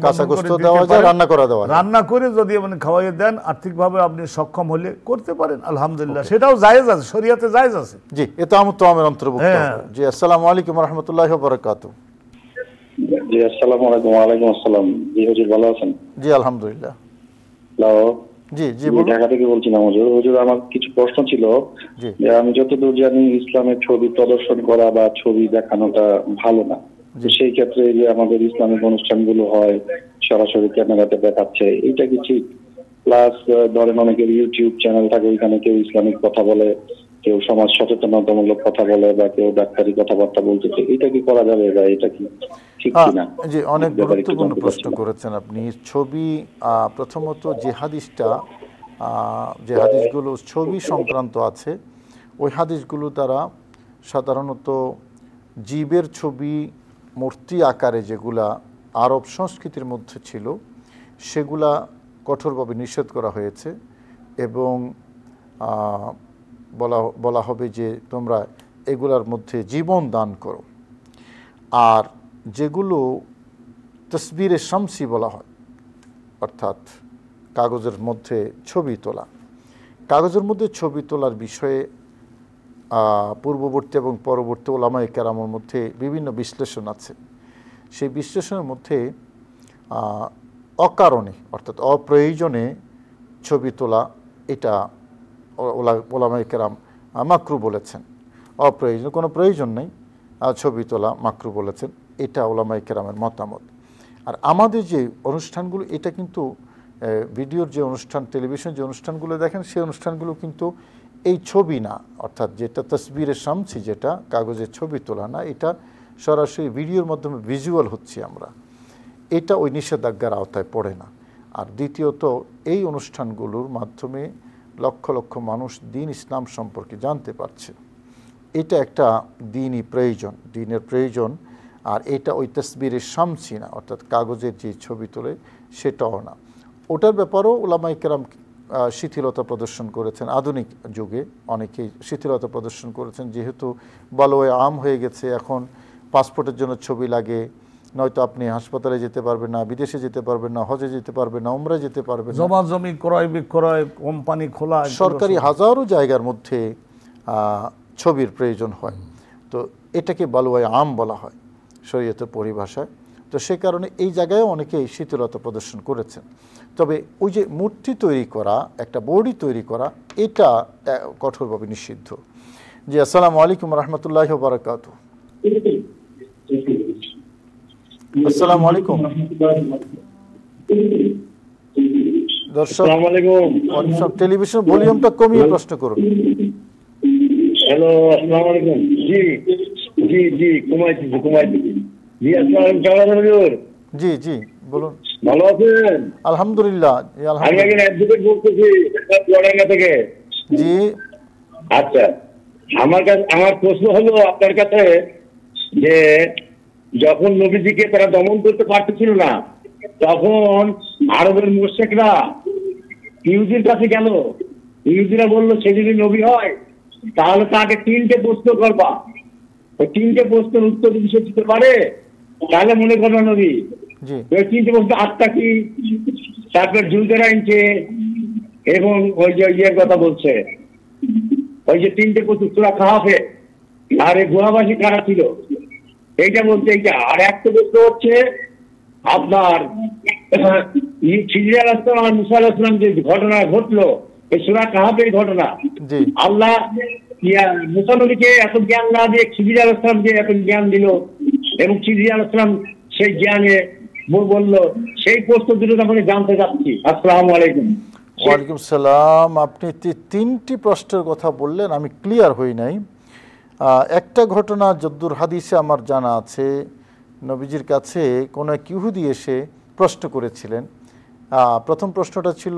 রান্না করে যদি আপনি খাওয়াইয়ে দেন, আর্থিকভাবে আপনি সক্ষম হলে করতে পারেন, আলহামদুলিল্লাহ সেটাও জায়েজ আছে, শরীয়তে জায়েজ আছে। জি, এটা আমার তো আমার অন্তর্ভুক্ত। জি, আসসালামু আলাইকুম রহমতুল্লাহি ওয়া বারাকাতুহু। জি, আসসালামু আলাইকুম। ওয়া আলাইকুম আসসালাম। জি হুজুর, ভালো আছেন? জি আলহামদুলিল্লাহ। হ্যালো। জি জি বলুন। ঢাকা থেকে বলছিলাম হুজুর। হুজুর, আমার কিছু প্রশ্ন ছিল। যে আমি যতদূর জানি ইসলামের ছবি প্রদর্শন করা বা ছবি দেখানোটা ভালো না, সেই ক্ষেত্রে যে আমাদের ইসলামিক অনুষ্ঠানগুলো হয় সরাসরি ক্যামেরাতে দেখাচ্ছে, এটা কি ঠিক? প্লাস ধরেন অনেকের ইউটিউব চ্যানেল থাকে, ওইখানে কেউ ইসলামিক কথা বলে, কেউ সমাজ সচেতনতামূলক কথা বলে, বা কেউ ডাক্তারি কথাবার্তা বলতেছে, এটা কি করা যাবে বা এটা কি ঠিক কিনা? জি, অনেক গুরুত্বপূর্ণ প্রশ্ন করেছেন আপনি। ছবি, প্রথমত যে হাদিসগুলো ছবি সংক্রান্ত আছে, ওই হাদিসগুলো তারা সাধারণত জীবের ছবি মূর্তি আকারে যেগুলা আরব সংস্কৃতির মধ্যে ছিল সেগুলা কঠোরভাবে নিষেধ করা হয়েছে এবং বলা হবে যে তোমরা এগুলার মধ্যে জীবন দান করো। আর যেগুলো তসবিরে শামসি বলা হয়, অর্থাৎ কাগজের মধ্যে ছবি তোলা, কাগজের মধ্যে ছবি তোলার বিষয়ে পূর্ববর্তী এবং পরবর্তী ওলামায়ে কেরামের মধ্যে বিভিন্ন বিশ্লেষণ আছে। সেই বিশ্লেষণের মধ্যে অকারণে অর্থাৎ অপ্রয়োজনে ছবি তোলা, এটা ওলামায়ে কেরাম মাকরু বলেছেন। অপ্রয়োজন, কোনো প্রয়োজন নেই ছবি তোলা মাকরু বলেছেন, এটা ওলামায়ে কেরামের মতামত। আর আমাদের যে অনুষ্ঠানগুলো, এটা কিন্তু ভিডিওর যে অনুষ্ঠান, টেলিভিশন যে অনুষ্ঠানগুলো দেখেন, সেই অনুষ্ঠানগুলো কিন্তু এই ছবি না, অর্থাৎ যেটা তসবিরে শামসি, যেটা কাগজের ছবি তোলা না, এটা সরাসরি ভিডিওর মাধ্যমে ভিজুয়াল হচ্ছে আমরা, এটা ওই নিষেধাজ্ঞার আওতায় পড়ে না। আর দ্বিতীয়ত এই অনুষ্ঠানগুলোর মাধ্যমে লক্ষ লক্ষ মানুষ দ্বীন ইসলাম সম্পর্কে জানতে পারছে। এটা একটা দ্বীনই প্রয়োজন, দ্বীনের প্রয়োজন। আর এটা ওই তসবিরের শামসি না, অর্থাৎ কাগজের যে ছবি তোলে সেটাও না। ওটার ব্যাপারেও উলামায়ে কেরাম শিথিলতা প্রদর্শন করেছেন। আধুনিক যুগে অনেকেই শিথিলতা প্রদর্শন করেছেন, যেহেতু বালোয় আম হয়ে গেছে, এখন পাসপোর্টের জন্য ছবি লাগে, নয়তো আপনি হাসপাতালে যেতে পারবেন না, বিদেশে যেতে পারবেন না, হজে যেতে পারবেন না, উমরায় যেতে পারবেন না, জমা জমি ক্রয় বিক্রয়, কোম্পানি খোলা, সরকারি হাজারো জায়গার মধ্যে ছবির প্রয়োজন হয়। তো এটাকে বালোয় আম বলা হয় শরীয়তের পরিভাষায়। তো সে কারণে এই জায়গায় অনেকেই শিথিলতা প্রদর্শন করেছেন। তবে ওই যে মূর্তি তৈরি করা, একটা বডি তৈরি করা, এটা কঠোরভাবে নিষিদ্ধ। জি, আসসালামু আলাইকুম রহমতুল্লাহি ওয়া বারাকাতুহু। আসসালামু আলাইকুম দর্শক, টেলিভিশন ভলিউমটা কমিয়ে প্রশ্ন করুন। হ্যালো, আসসালামু আলাইকুম। জি জি জি, কমাইতেছি। জি, জি জি বলুন। ভালো আছেন? আলহামদুলিল্লাহ। আমি একজন অ্যাডভোকেট বলতেছি চুয়াডাঙ্গা থেকে। জি, আচ্ছা, আমার প্রশ্ন হলো আপনার কাছে যে যখন নবীজিকে তারা দমন করতে পারতেছিল না, তখন আরবের মুশরিকরা ইহুদির কাছে গেল। ইহুদিরা বললো সে যদি নবী হয় তাহলে তাকে 3টে প্রশ্ন করবা, ওই 3টে প্রশ্নের উত্তর যদি সে দিতে পারে তাহলে মনে করবা নবী। ওই 3টে প্রশ্ন আত্মা কি, তারপর জুলকেরা আনছে, এবং ওই যে ইয়ের কথা বলছে, ওই যে 3টে প্রশ্ন সূরা কাহাফে, আর এই গুহাবাসী কারা ছিল এইটা বলছে। এইটা আর একটা প্রশ্ন হচ্ছে আপনার খিজির আলাইহিস সালাম আর মুসা আলাইহিস সালাম যে ঘটনা ঘটলো, এই সূরা কাহাফের ঘটনা, আল্লাহ মুসা নবীকে এত জ্ঞান না দিয়ে খিজির আলাইহিস সালামকে এত জ্ঞান দিল, এবং খিজির আলাইহিস সালাম সেই জ্ঞানে বললো, সেই প্রশ্ন দুটো আপনাকে জানতে চাচ্ছি। আসসালামু আলাইকুম। ওয়ালাইকুম সালাম। আপনি 3টি প্রশ্নের কথা বললেন, আমি ক্লিয়ার হই নাই। একটা ঘটনা যদ্দুর হাদিসে আমার জানা আছে, নবীজির কাছে কোনো এক ইহুদি এসে প্রশ্ন করেছিলেন। প্রথম প্রশ্নটা ছিল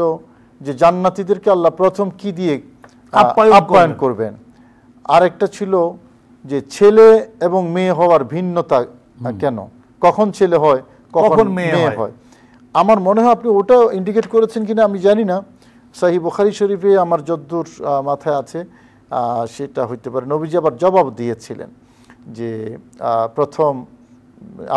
যে জান্নাতীদেরকে আল্লাহ প্রথম কি দিয়ে আপ্যায়ন করবেন। আরেকটা ছিল যে ছেলে এবং মেয়ে হওয়ার ভিন্নতা কেন, কখন ছেলে হয় কখন মেয়ে হয়। আমার মনে হয় আপনি ওটা ইন্ডিকেট করেছেন কিনা আমি জানি না। সহিহ বুখারী শরীফে আমার যদ্দুর মাথায় আছে সেটা হইতে পারে। নবীজি আবার জবাব দিয়েছিলেন যে প্রথম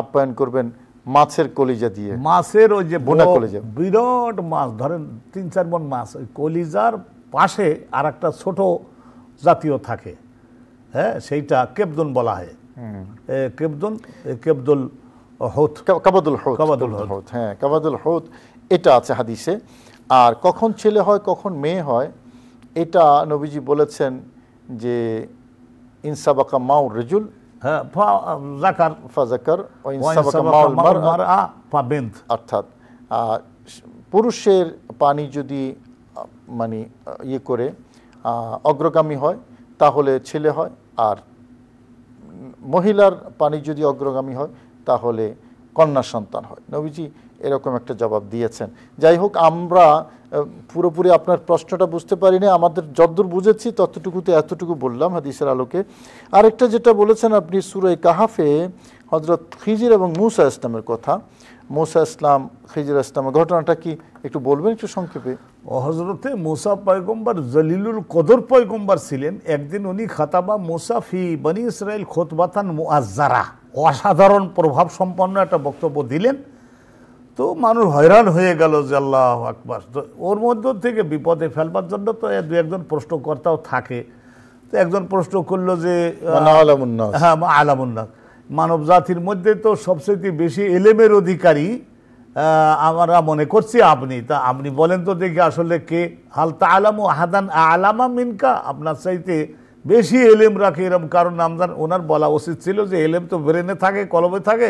আপ্যায়ন করবেন মাছের কলিজা দিয়ে, মাছের ওই যে বোনা কলিজা, বিরাট মাছ, ধরেন 3-4 মণ মাছ, ওই কলিজার পাশে আর একটা ছোট জাতীয় থাকে, হ্যাঁ, সেইটা কেবদুন বলা হয়। কেবদুল হৌত, কাবাদুল হৌত, হ্যাঁ কাবাদুল হৌত, এটা আছে হাদিসে। আর কখন ছেলে হয় কখন মেয়ে হয় এটা নবীজি বলেছেন যে ইনসাবাকা মাউর রিজুল, হ্যাঁ, যাকার ফাযাকার ওয়া ইনসাবাকা মাউল মারআ ফাবিন্ত, অর্থাৎ পুরুষের পানি যদি মানে ইয়ে করে অগ্রগামী হয় তাহলে ছেলে হয়, আর মহিলার পানি যদি অগ্রগামী হয় তাহলে কন্যা সন্তান হয়। নবীজি এরকম একটা জবাব দিয়েছেন। যাই হোক, আমরা পুরোপুরি আপনার প্রশ্নটা বুঝতে পারিনি, আমাদের যতদূর বুঝেছি ততটুকুতে এতটুকু বললাম হাদিসের আলোকে। আরেকটা যেটা বলেছেন আপনি সূরা কাহাফে হযরত খিজির এবং মূসা ইসলামের কথা, মূসা ইসলাম খিজির ইসলামের ঘটনাটা কি একটু বলবেন একটু সংক্ষেপে? হযরতে মূসা পয়গম্বর জলিলুল কদর পয়গম্বর ছিলেন। একদিন উনি খাতাবা মূসা ফি বনি ইসরাইল খুতবাতান মুআজ্জারা, অসাধারণ প্রভাব সম্পন্ন একটা বক্তব্য দিলেন। তো মানুষ হয়রান হয়ে গেল যে আল্লাহু আকবার। তো ওর মধ্য থেকে বিপদে ফেলবার জন্য তো দু একজন প্রশ্নকর্তাও থাকে। তো একজন প্রশ্ন করলো যে হ্যাঁ আলামুন্নাস, মানব জাতির মধ্যে তো সবচেয়ে বেশি এলেমের অধিকারী আমরা মনে করছি আপনি, তা আপনি বলেন তো দেখি আসলে কে? হাল তাআলামু আহাদান আ'লামা মিনকা, আপনার চাইতে বেশি এলেম রাখে এরকম কারণ নাম জান? ওনার বলা উচিত ছিল যে এলেম তো ব্রেনে থাকে, কলমে থাকে,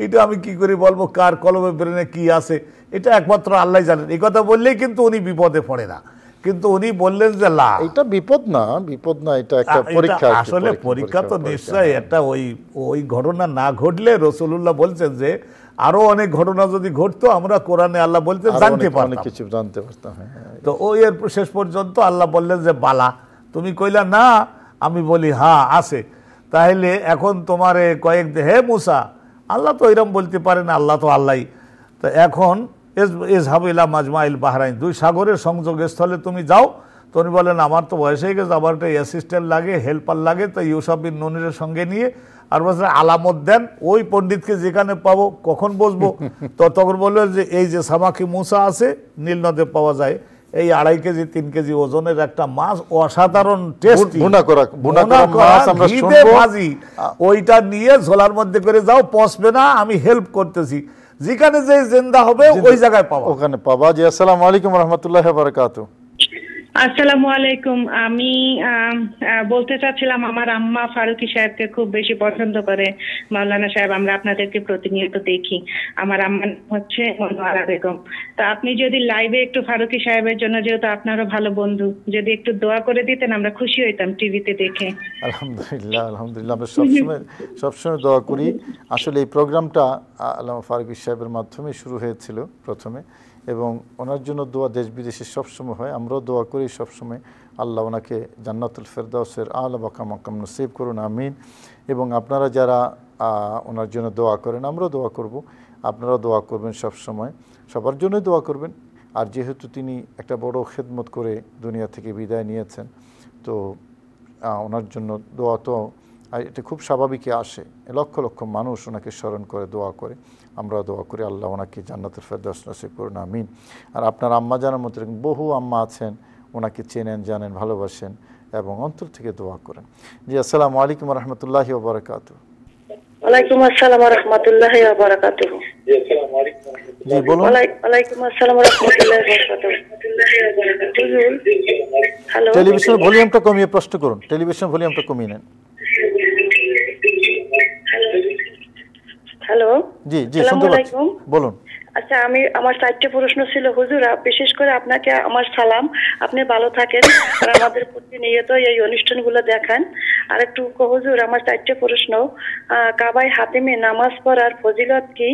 এটা আমি কি করে বলবো কার কলমে ব্রেনে কি আছে, এটা একমাত্র আল্লাহ জানেন। এই কথা বললেই কিন্তু উনি বিপদে পড়ে না, কিন্তু উনি বললেন যে লা, এটা বিপদ না, বিপদ না, এটা একটা পরীক্ষা। আসলে পরীক্ষা তো নিশ্চয়ই একটা। ওই ঘটনা না ঘটলে রাসূলুল্লাহ বলছেন যে আরো অনেক ঘটনা যদি ঘটতো আমরা কোরআনে আল্লাহ বলতে জানতে পারতাম, কিছু জানতে পারতাম। তো ওই এর শেষ পর্যন্ত আল্লাহ বললেন যে বালা, তুমি কইলা না, আমি বলি হ্যাঁ আছে, তাহলে এখন তোমারে কয়েক হে মুসা, আল্লাহ তো এরকম বলতে পারে না, আল্লাহ তো আল্লাহই। তো এখন ইজহাবু ইলা মাজমাইল বাহরাইন, দুই সাগরের সংযোগস্থলে তুমি যাও। তো উনি বলেন আমার তো বয়স হয়ে গেছে, আমার একটা অ্যাসিস্ট্যান্ট লাগে, হেল্পার লাগে, তো ইউসুফ বিন নুনের সঙ্গে নিয়ে আর বলছে আলামত দেন, ওই পণ্ডিতকে যেখানে পাবো কখন বসবো। তো তখন বললো যে এই যে সামাকি মুসা আছে নীল নদে পাওয়া যায়, এই 2.5 কেজি 3 কেজি ওজনের একটা মাছ, অসাধারণ টেস্টি, ওইটা নিয়ে ঝোলার মধ্যে করে যাও, পচবে না, আমি হেল্প করতেছি, যেখানে যে জিন্দা হবে ওই জায়গায় পাবো, ওখানে পাবা। জি আসসালামু আলাইকুম ওয়া রাহমাতুল্লাহি ওয়া বারাকাতুহু। আসসালামু আলাইকুম। আমি বলতে চাচ্ছিলাম আমার আম্মা ফারুকী সাহেবকে খুব বেশি পছন্দ করে মাওলানা সাহেব, আমরা আপনাদেরকে প্রতিনিয়ত দেখি। আমার আম্মা হচ্ছে মনোয়ারা বেগম। তা আপনি যদি লাইভে একটু ফারুকী সাহেবের জন্য, যেহেতু আপনারও ভালো বন্ধু, যদি একটু দোয়া করে দিতেন আমরা খুশি হইতাম টিভিতে দেখে। আলহামদুলিল্লাহ, আলহামদুলিল্লাহ, আমরা সবসময় দোয়া করি। আসলে এই প্রোগ্রামটা আল্লামা ফারুকী সাহেবের মাধ্যমে শুরু হয়েছিল প্রথমে, এবং ওনার জন্য দোয়া দেশ বিদেশে সবসময় হয়। আমরাও দোয়া করি সবসময়, আল্লাহ ওনাকে জান্নাতুল ফেরদাউসের আলা মাকাম নসিব করুন, আমিন। এবং আপনারা যারা ওনার জন্য দোয়া করেন, আমরাও দোয়া করব, আপনারাও দোয়া করবেন, সবসময় সবার জন্যই দোয়া করবেন। আর যেহেতু তিনি একটা বড় খেদমত করে দুনিয়া থেকে বিদায় নিয়েছেন, তো ওনার জন্য দোয়া তো এটা খুব স্বাভাবিকই আসে, লক্ষ লক্ষ মানুষ ওনাকে স্মরণ করে দোয়া করে, আমরা দোয়া করি আল্লাহ ওনাকে জান্নাতুল ফেরদাউস নসিব করুন, আমিন। আর আপনার আম্মা জানার মতো বহু আম্মা আছেন, ওনাকে চেনেন, জানেন, ভালোবাসেন এবং অন্তর থেকে দোয়া করেন। জি আসসালামু আলাইকুম ওয়া রাহমাতুল্লাহি ওয়া বারাকাতুহু। ওয়ালাইকুম আসসালাম ওয়া রাহমাতুল্লাহি ওয়া বারাকাতুহু। জি বলুন। ওয়ালাইকুম আসসালাম ওয়া রাহমাতুল্লাহি ওয়া বারাকাতুহু। হ্যালো, টেলিভিশনের ভলিউমটা কমিয়ে প্রশ্ন করুন, টেলিভিশন ভলিউমটা কমিয়ে নেন। হ্যালো, জি জি শুনতে পাচ্ছি, বলুন। আচ্ছা, আমার 4টা প্রশ্ন ছিল হুজুর। বিশেষ করে আপনাকে আমার সালাম, আপনি ভালো থাকেন আর আমাদের প্রতিনিয়ত এই অনুষ্ঠানগুলো দেখান। আর একটু হুজুর, আমার 4টা প্রশ্ন। কাবায় হাতিমে নামাজ পড়ার ফজিলত কি,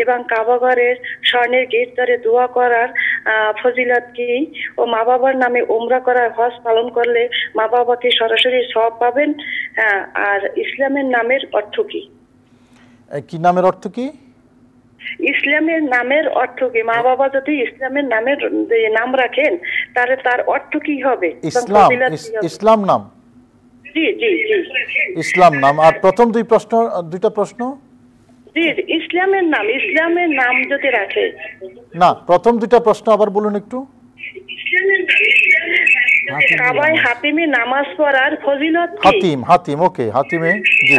এবং কাবা ঘরের স্বর্ণের গেট ধরে দোয়া করার ফজিলত কি, ও মা বাবার নামে উমরা করার হজ পালন করলে মা বাবাকে সরাসরি সওয়াব পাবেন। আর ইসলামের নামের অর্থ কি? কি নামের অর্থ কি? ইসলামের নামের অর্থ কি? মা বাবা যদি ইসলামের নামের নাম রাখেন তাহলে তার অর্থ কি হবে? ইসলাম নাম। জি জি জি, ইসলাম নাম। আর প্রথম দুইটা প্রশ্ন জি, ইসলামের নাম যদি রাখে। না, প্রথম দুইটা প্রশ্ন আবার বলুন একটু। কাবায় হাতিমে নামাজ পড়ার ফজিলত কি? হাতিম ওকে, হাতিমে জি।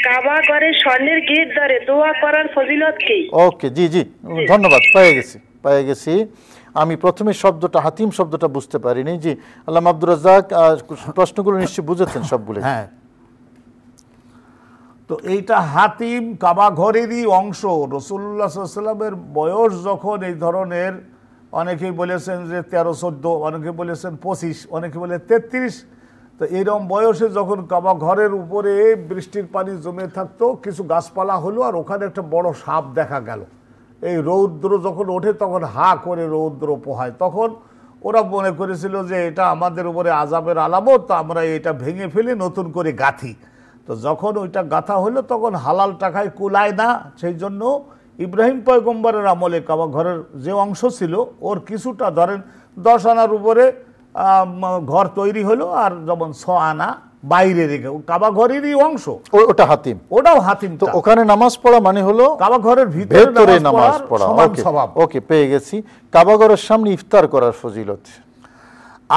কাবা ঘরে স্বর্ণের গেট ধরে দোয়া করার ফজিলত কি? ওকে, জি জি, ধন্যবাদ, পেয়ে গেছি। আমি প্রথমে শব্দটা হাতিম শব্দটা বুঝতে পারিনি। জি, আল্লামা আব্দুর রাজ্জাক প্রশ্নগুলো নিশ্চয়ই বুঝেছেন সবগুলো। হ্যাঁ, তো এইটা হাতিম কাবা ঘরেরই অংশ। রাসূলুল্লাহ সাল্লাল্লাহু আলাইহি ওয়াসাল্লামের বয়স যখন এই ধরনের, অনেকেই বলেছেন যে 13-14, অনেকে বলেছেন 25, অনেকে বলে 33। তো এইরকম বয়সে যখন কাবা ঘরের উপরে বৃষ্টির পানি জমে থাকতো, কিছু গাছপালা হলো, আর ওখানে একটা বড় সাপ দেখা গেল। এই রৌদ্র যখন ওঠে তখন হা করে রৌদ্র পোহায়, তখন ওরা মনে করেছিল যে এটা আমাদের উপরে আযাবের আলামত, তো আমরা এটা ভেঙে ফেলে নতুন করে গাঁথি। তো যখন ওইটা গাঁথা হলো তখন হালাল টাকায় কুলায় না, সেই জন্য ইব্রাহিম পয়গম্বরের আমলে কাবা ঘরের যে অংশ ছিল ওর কিছুটা, ধরেন 10 আনার উপরে ঘর তৈরি হলো, আর যেমন 6 আনা বাইরে রেখে কাবা ঘরেরই অংশ, ওটা হাতিম, ওটাও হাতিম। তো ওখানে নামাজ পড়া মানে হলো কাবা ঘরের ভিতরে নামাজ পড়া। ওকে, পেয়ে গেছি। কাবা ঘরের সামনে ইফতার করার ফজিলত।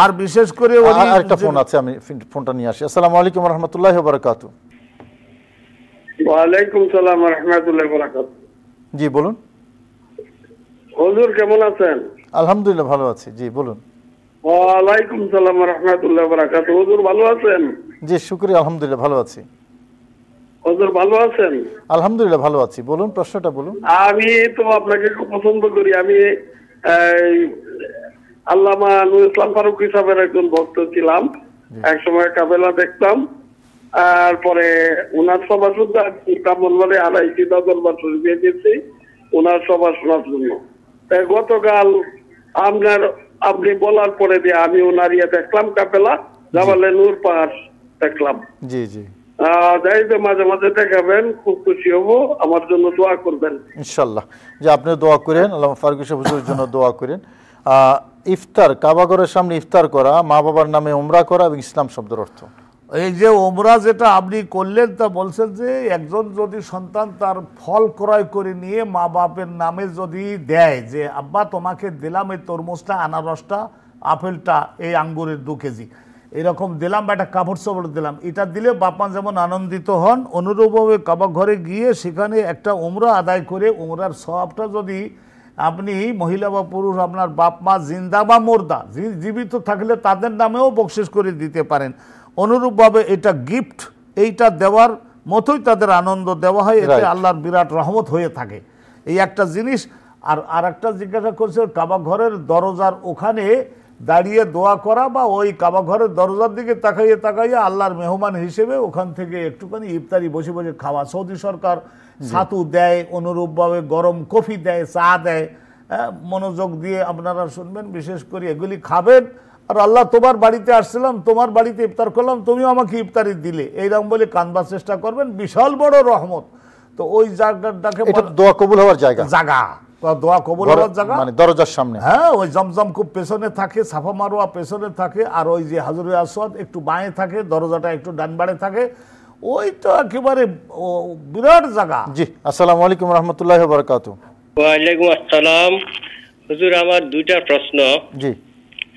আর বিশেষ করে আরেকটা ফোন আছে, আমি ফোনটা নিয়ে আসি। আসসালামু আলাইকুম ওয়া রাহমাতুল্লাহি ওয়া বারাকাতুহু। ওয়া আলাইকুম সালাম ওয়া রাহমাতুল্লাহি ওয়া বারাকাতুহু। জি বলুন। হুজুর কেমন আছেন? আলহামদুলিল্লাহ ভালো আছি। জি বলুন। ওয়া আলাইকুম সালাম ওয়া রাহমাতুল্লাহি ওয়া বারাকাতুহু। হুজুর ভালো আছেন? জি শুকরিয়া, আলহামদুলিল্লাহ ভালো আছি। হুজুর ভালো আছেন? আলহামদুলিল্লাহ ভালো আছি। বলুন, প্রশ্নটা বলুন। আমি তো আপনাকে খুব পছন্দ করি। আমি আল্লামা নুরুল ইসলাম ফারুকী সাহেবের একজন ভক্ত ছিলাম। একসময় কাফেলা দেখতাম, আর পরে ওনার সভা শুদ্ধ ব্রাহ্মণ বলে 2.5 দরবার শরীফ দিয়েছি। ওনার সবার শোনার জন্য। তাই গতকাল আপনি বলার পরে দিয়ে আমি ওনার দেখলাম কাপেলা জাবালে নূর পাহাড় দেখলাম। জি জি, যাইতে মাঝে মাঝে দেখাবেন, খুব খুশি হব, আমার জন্য দোয়া করবেন ইনশাল্লাহ। যে আপনি দোয়া করেন, আল্লামা ফারুকী সাহেব হুজুরের জন্য দোয়া করেন। ইফতার, কাবাঘরের সামনে ইফতার করা, মা বাবার নামে উমরা করা এবং ইসলাম শব্দের অর্থ। এই যে ওমরা যেটা আপনি করলেন, তা বলছেন যে একজন যদি সন্তান তার ফল ক্রয় করে নিয়ে মা বাপের নামে যদি দেয়, যে আব্বা তোমাকে দিলাম এই তরমুজটা, আনারসটা, আপেলটা, এই আঙ্গুরের 2 কেজি এরকম দিলাম, বা একটা কাপড় চোপড় দিলাম, এটা দিলে বাপমা যেমন আনন্দিত হন, অনুরূপভাবে কাবা ঘরে গিয়ে সেখানে একটা উমরা আদায় করে উমরার সওয়াবটা যদি আপনি মহিলা বা পুরুষ, আপনার বাপ মা জিন্দা বা মুর্দা, জীবিত থাকলে তাদের নামেও বকশিস করে দিতে পারেন। অনুরূপভাবে এটা গিফট, এইটা দেওয়ার মতোই তাদের আনন্দ দেওয়া হয়, এতে আল্লাহর বিরাট রহমত হয়ে থাকে, এই একটা জিনিস। আর একটা জিজ্ঞাসা করছে, কাবা ঘরের দরজার ওখানে দাঁড়িয়ে দোয়া করা, বা ওই কাবা ঘরের দরজার দিকে তাকাইয়া আল্লাহর মেহমান হিসেবে ওখান থেকে একটুখানি ইফতারি বসে বসে খাওয়া। সৌদি সরকার ছাতু দেয়, অনুরূপভাবে গরম কফি দেয়, চা দেয়, মনোযোগ দিয়ে আপনারা শুনবেন, বিশেষ করে এগুলি খাবেন। আর আল্লাহ তোমার বাড়িতে আসছিলাম, তোমার বাড়িতে ইফতার করলাম, তুমিও আমাকে ইফতারি দিলে, এইরকম বলে কানবার চেষ্টা করবেন, বিশাল বড় রহমত। তো ওই জায়গাটাকে দোয়া কবুল হওয়ার জায়গা, দোয়া কবুল হওয়ার জায়গা, মানে দরজার সামনে। হ্যাঁ, ওই জমজম খুব পেছনে থাকে, সাফা মারোয়া পেছনে থাকে, আর ওই যে হাজরে আসওয়াদ একটু বাঁয়ে থাকে, দরজাটা একটু ডান বাড়ে থাকে, ওই তো একেবারে বিরাট জায়গা। জি, আসসালামু আলাইকুম রহমতুল্লাহি ওয়া বারাকাতুহু। ওয়ালাইকুম আসসালাম। হুজুর, আমার 2টা প্রশ্ন। জি।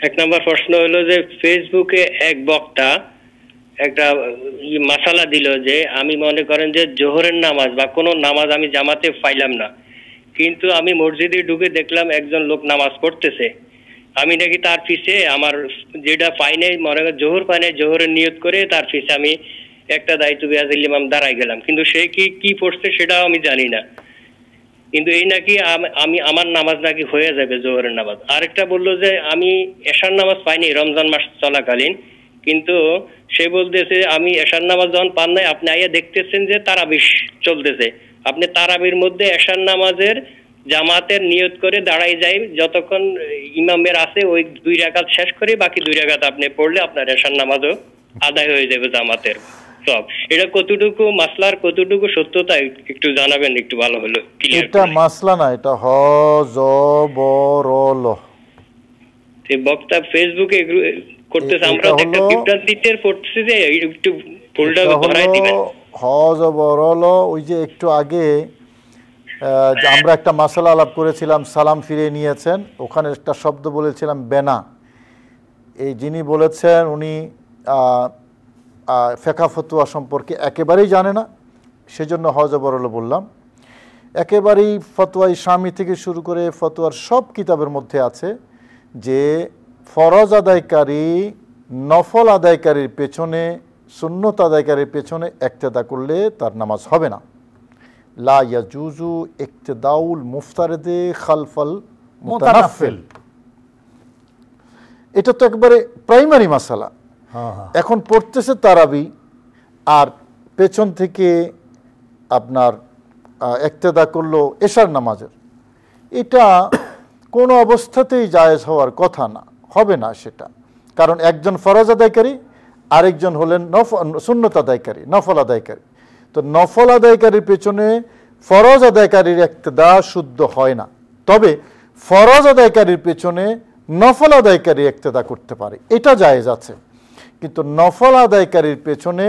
1 নম্বর প্রশ্ন হলো যে ফেসবুকে এক বক্তা একটা মাসালা দিল যে আমি মনে করেন যে জোহরের নামাজ বা কোনো নামাজ আমি জামাতে পাইলাম না, কিন্তু আমি মসজিদে ঢুকে দেখলাম একজন লোক নামাজ পড়তেছে, আমি নাকি তার পিছে আমার যেটা পাই নাই, মনে করেন জোহর পাই নাই, জোহরের নিয়ত করে তার পিছে আমি একটা দায়িত্ব বিয়াজিল ইমাম দাঁড়াই গেলাম, কিন্তু সে কি পড়ছে সেটাও আমি জানি না, কিন্তু এই নাকি আমি আমার নামাজ নাকি হয়ে যাবে জোহরের নামাজ। আরেকটা বললো যে আমি এশার নামাজ পাইনি রমজান মাস চলাকালীন, কিন্তু সে বলতেছে আমি এশার নামাজ যখন পান নাই, আপনি আইয়া দেখতেছেন যে তারাবিহ চলতেছে, আপনি তারাবির মধ্যে এশার নামাজের জামাতের নিয়ত করে দাঁড়াই যাই, যতক্ষণ ইমামের আছে ওই 2 রাকাত শেষ করে বাকি 2 রাকাত আপনি পড়লে আপনার এশার নামাজও আদায় হয়ে যাবে জামাতের সব। এটা কতটুকু মাসলার, কতটুকু সত্যতা একটু জানাবেন, একটু ভালো হলো। এটা মাসলা না, এটা হযবরল। এই বক্তা ফেসবুকে করতেছে, আমরা একটা বিভ্রান্তিতে পড়তেছি যে একটু ভুলটা ধরাই দিবেন। হযবরল, ওই যে একটু আগে আমরা একটা মাসালা আলাপ করেছিলাম, সালাম ফিরিয়ে নিয়েছেন, ওখানে একটা শব্দ বলেছিলাম বেনা। এই যিনি বলেছেন উনি ফেকা ফতোয়া সম্পর্কে একেবারেই জানে না, সেজন্য হযবরল বললাম। একেবারেই ফতোয়া ইসলামী থেকে শুরু করে ফতোয়ার সব কিতাবের মধ্যে আছে যে ফরজ আদায়কারী নফল আদায়কারীর পেছনে, সুন্নত আদায়কারীর পেছনে ইক্তেদা করলে তার নামাজ হবে না। লা ইয়াজুজু ইক্তেদাউল মুফতারিদি খালফাল মুতানাফিল। এটা তো একবারে প্রাইমারি মাসালা। এখন পড়তেছে তারাবি আর পেছন থেকে আপনার ইক্তেদা করলো এশার নামাজের, এটা কোনো অবস্থাতেই জায়েজ হওয়ার কথা না, হবে না সেটা। কারণ একজন ফরজ আদায়কারী, আরেকজন হলেন সুন্নত আদায়কারী, নফল আদায়কারী। তো নফল আদায়কারীর পেছনে ফরজ আদায়কারীর ইক্তেদা শুদ্ধ হয় না, তবে ফরজ আদায়কারীর পেছনে নফল আদায়কারী ইক্তেদা করতে পারে, এটা জায়েজ আছে। কিন্তু নফল আদায়কারীর পেছনে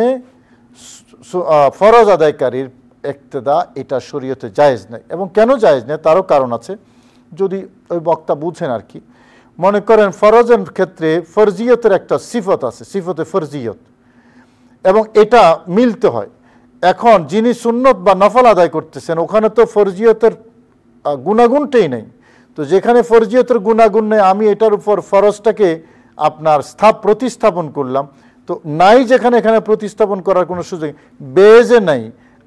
ফরজ আদায়কারীর ইক্তেদা এটা শরীয়তে জায়েজ নেই। এবং কেন জায়েজ নেই তারও কারণ আছে, যদি ওই বক্তা বুঝেন আর কি। মনে করেন ফরজের ক্ষেত্রে ফরজিয়তের একটা সিফত আছে, সিফতে ফরজিয়ত, এবং এটা মিলতে হয়। এখন যিনি সুন্নত বা নফল আদায় করতেছেন ওখানে তো ফরজিয়তের গুণাগুণটাই নেই, তো যেখানে ফরজিয়তের গুণাগুণ নেই আমি এটার উপর ফরজটাকে আপনার প্রতিস্থাপন করলাম, তো নাই যেখানে এখানে প্রতিস্থাপন করার কোনো সুযোগ, বেজে নাই,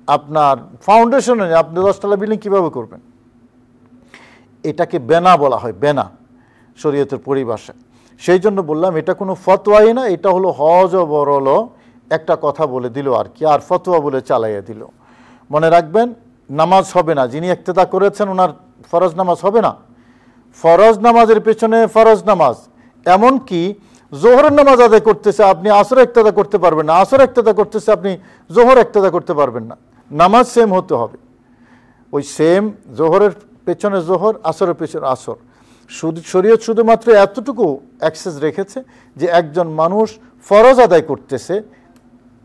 আপনার ফাউন্ডেশনে নেই, আপনি 10 তলা বিল্ডিং কীভাবে করবেন? এটাকে বেনা বলা হয়, বেনা শরীয়তের পরিভাষায়। সেই জন্য বললাম এটা কোনো ফতোয়াই না, এটা হলো হযবরল একটা কথা বলে দিল আর কি, আর ফতোয়া বলে চালাইয়া দিল। মনে রাখবেন নামাজ হবে না, যিনি ইক্তেদা করেছেন ওনার ফরজ নামাজ হবে না। ফরজ নামাজের পেছনে ফরজ নামাজ, এমনকি জোহরের নামাজ আদায় করতেছে আপনি আসর ইক্তেদা করতে পারবেন না, আসর ইক্তেদা করতেছে আপনি জোহর ইক্তেদা করতে পারবেন না। নামাজ সেম হতে হবে, ওই সেম জোহরের পেছনে জোহর, আসরের পেছনে আসর। শরীয়ত শুধুমাত্র এতটুকু অ্যাক্সেস রেখেছে যে একজন মানুষ ফরজ আদায় করতেছে,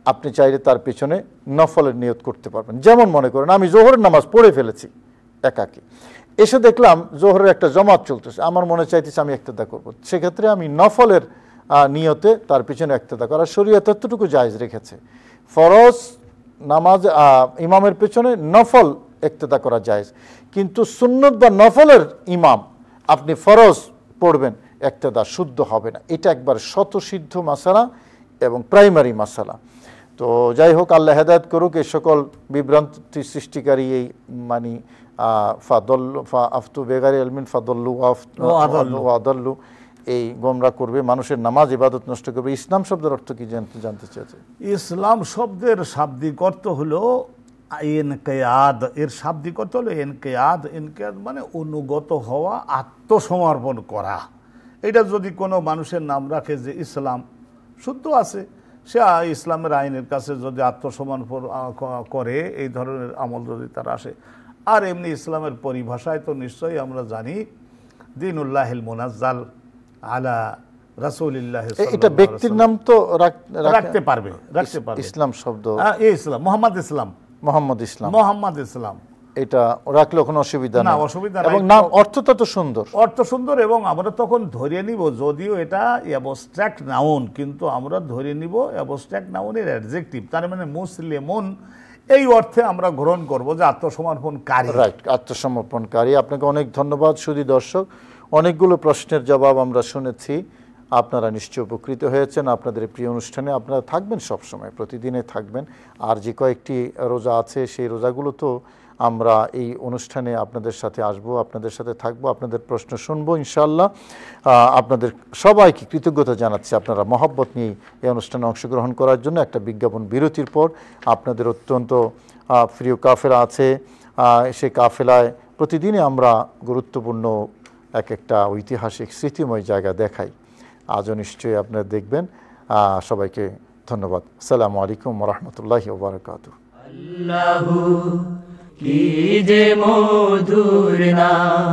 আপনি চাইলে তার পেছনে নফলের নিয়ত করতে পারবেন। যেমন মনে করেন আমি জোহরের নামাজ পড়ে ফেলেছি একাকি, এসে দেখলাম জোহরের একটা জমাত চলতেছে, আমার মনে চাইতেছে আমি ইক্তেদা করব, সেক্ষেত্রে আমি নফলের নিয়তে তার পিছনে ইক্তেদা করা শরীয়ত এতটুকু জায়েজ রেখেছে। ফরজ নামাজ ইমামের পেছনে নফল ইক্তেদা করা জায়েজ, কিন্তু সুন্নত বা নফলের ইমাম আপনি ফরজ পড়বেন, ইক্তেদা শুদ্ধ হবে না। এটা একবার শতসিদ্ধ মাসালা এবং প্রাইমারি মাসালা। তো যাই হোক, আল্লাহ হেদায়েত করুক এই সকল বিভ্রান্তি সৃষ্টিকারী এই মানে আফতু বেগারি আলমিন ফাদল্লু আদাল্লু এই গোমরা করবে, মানুষের নামাজ ইবাদত নষ্ট করবে। ইসলাম শব্দের অর্থ কি জানতে চেয়েছে? ইসলাম শব্দের শাব্দিক অর্থ হলো ইনকিয়াদ, এর শাব্দিক অর্থ হলো ইনকিয়াদ। ইনকিয়াদ মানে অনুগত হওয়া, আত্মসমর্পণ করা। এটা যদি কোনো মানুষের নাম রাখে যে ইসলাম, শুদ্ধ আছে, সে ইসলামের আইনের কাছে যদি আত্মসমর্পণ করে, এই ধরনের আমল যদি তার আসে। আর এমনি ইসলামের পরিভাষায় তো নিশ্চয়ই আমরা জানি দীনুল্লাহিল মুনাজ্জাল আলা রাসূলিল্লাহ, এটা ব্যক্তির নাম তো রাখতে পারবে, ইসলাম শব্দ ইসলাম, মোহাম্মদ ইসলাম এটা রাখলে কোনো অসুবিধা না, নেই, অসুবিধা এবং নাম অর্থটা তো সুন্দর, অর্থ সুন্দর। এবং আমরা তখন ধরে নিব, যদিও এটা অ্যাবস্ট্রাক্ট নাউন, কিন্তু আমরা ধরে নিব অ্যাবস্ট্রাক্ট নাউনের অ্যাডজেক্টিভ, তার মানে মুসলিমুন, এই অর্থে আমরা গ্রহণ করব যে আত্মসমর্পণকারী। রাইট, আত্মসমর্পণকারী। আপনাকে অনেক ধন্যবাদ। শুধু দর্শক, অনেকগুলো প্রশ্নের জবাব আমরা শুনেছি, আপনারা নিশ্চয়ই উপকৃত হয়েছেন। আপনাদের প্রিয় অনুষ্ঠানে আপনারা থাকবেন, সবসময় প্রতিদিনে থাকবেন। আর যে কয়েকটি রোজা আছে সেই রোজাগুলো তো আমরা এই অনুষ্ঠানে আপনাদের সাথে আসব, আপনাদের সাথে থাকবো, আপনাদের প্রশ্ন শুনবো ইনশাআল্লাহ। আপনাদের সবাইকে কৃতজ্ঞতা জানাচ্ছি আপনারা মহব্বত নিয়ে এই অনুষ্ঠানে অংশগ্রহণ করার জন্য। একটা বিজ্ঞাপন বিরতির পর আপনাদের অত্যন্ত প্রিয় কাফেলা আছে, সেই কাফেলায় প্রতিদিনই আমরা গুরুত্বপূর্ণ এক একটা ঐতিহাসিক স্মৃতিময় জায়গা দেখাই। আজও নিশ্চয়ই আপনারা দেখবেন। সবাইকে ধন্যবাদ। আসসালামু আলাইকুম ওয়া রাহমাতুল্লাহি ওয়া বারাকাতুহু। আল্লাহু কি যে মধুর নাম,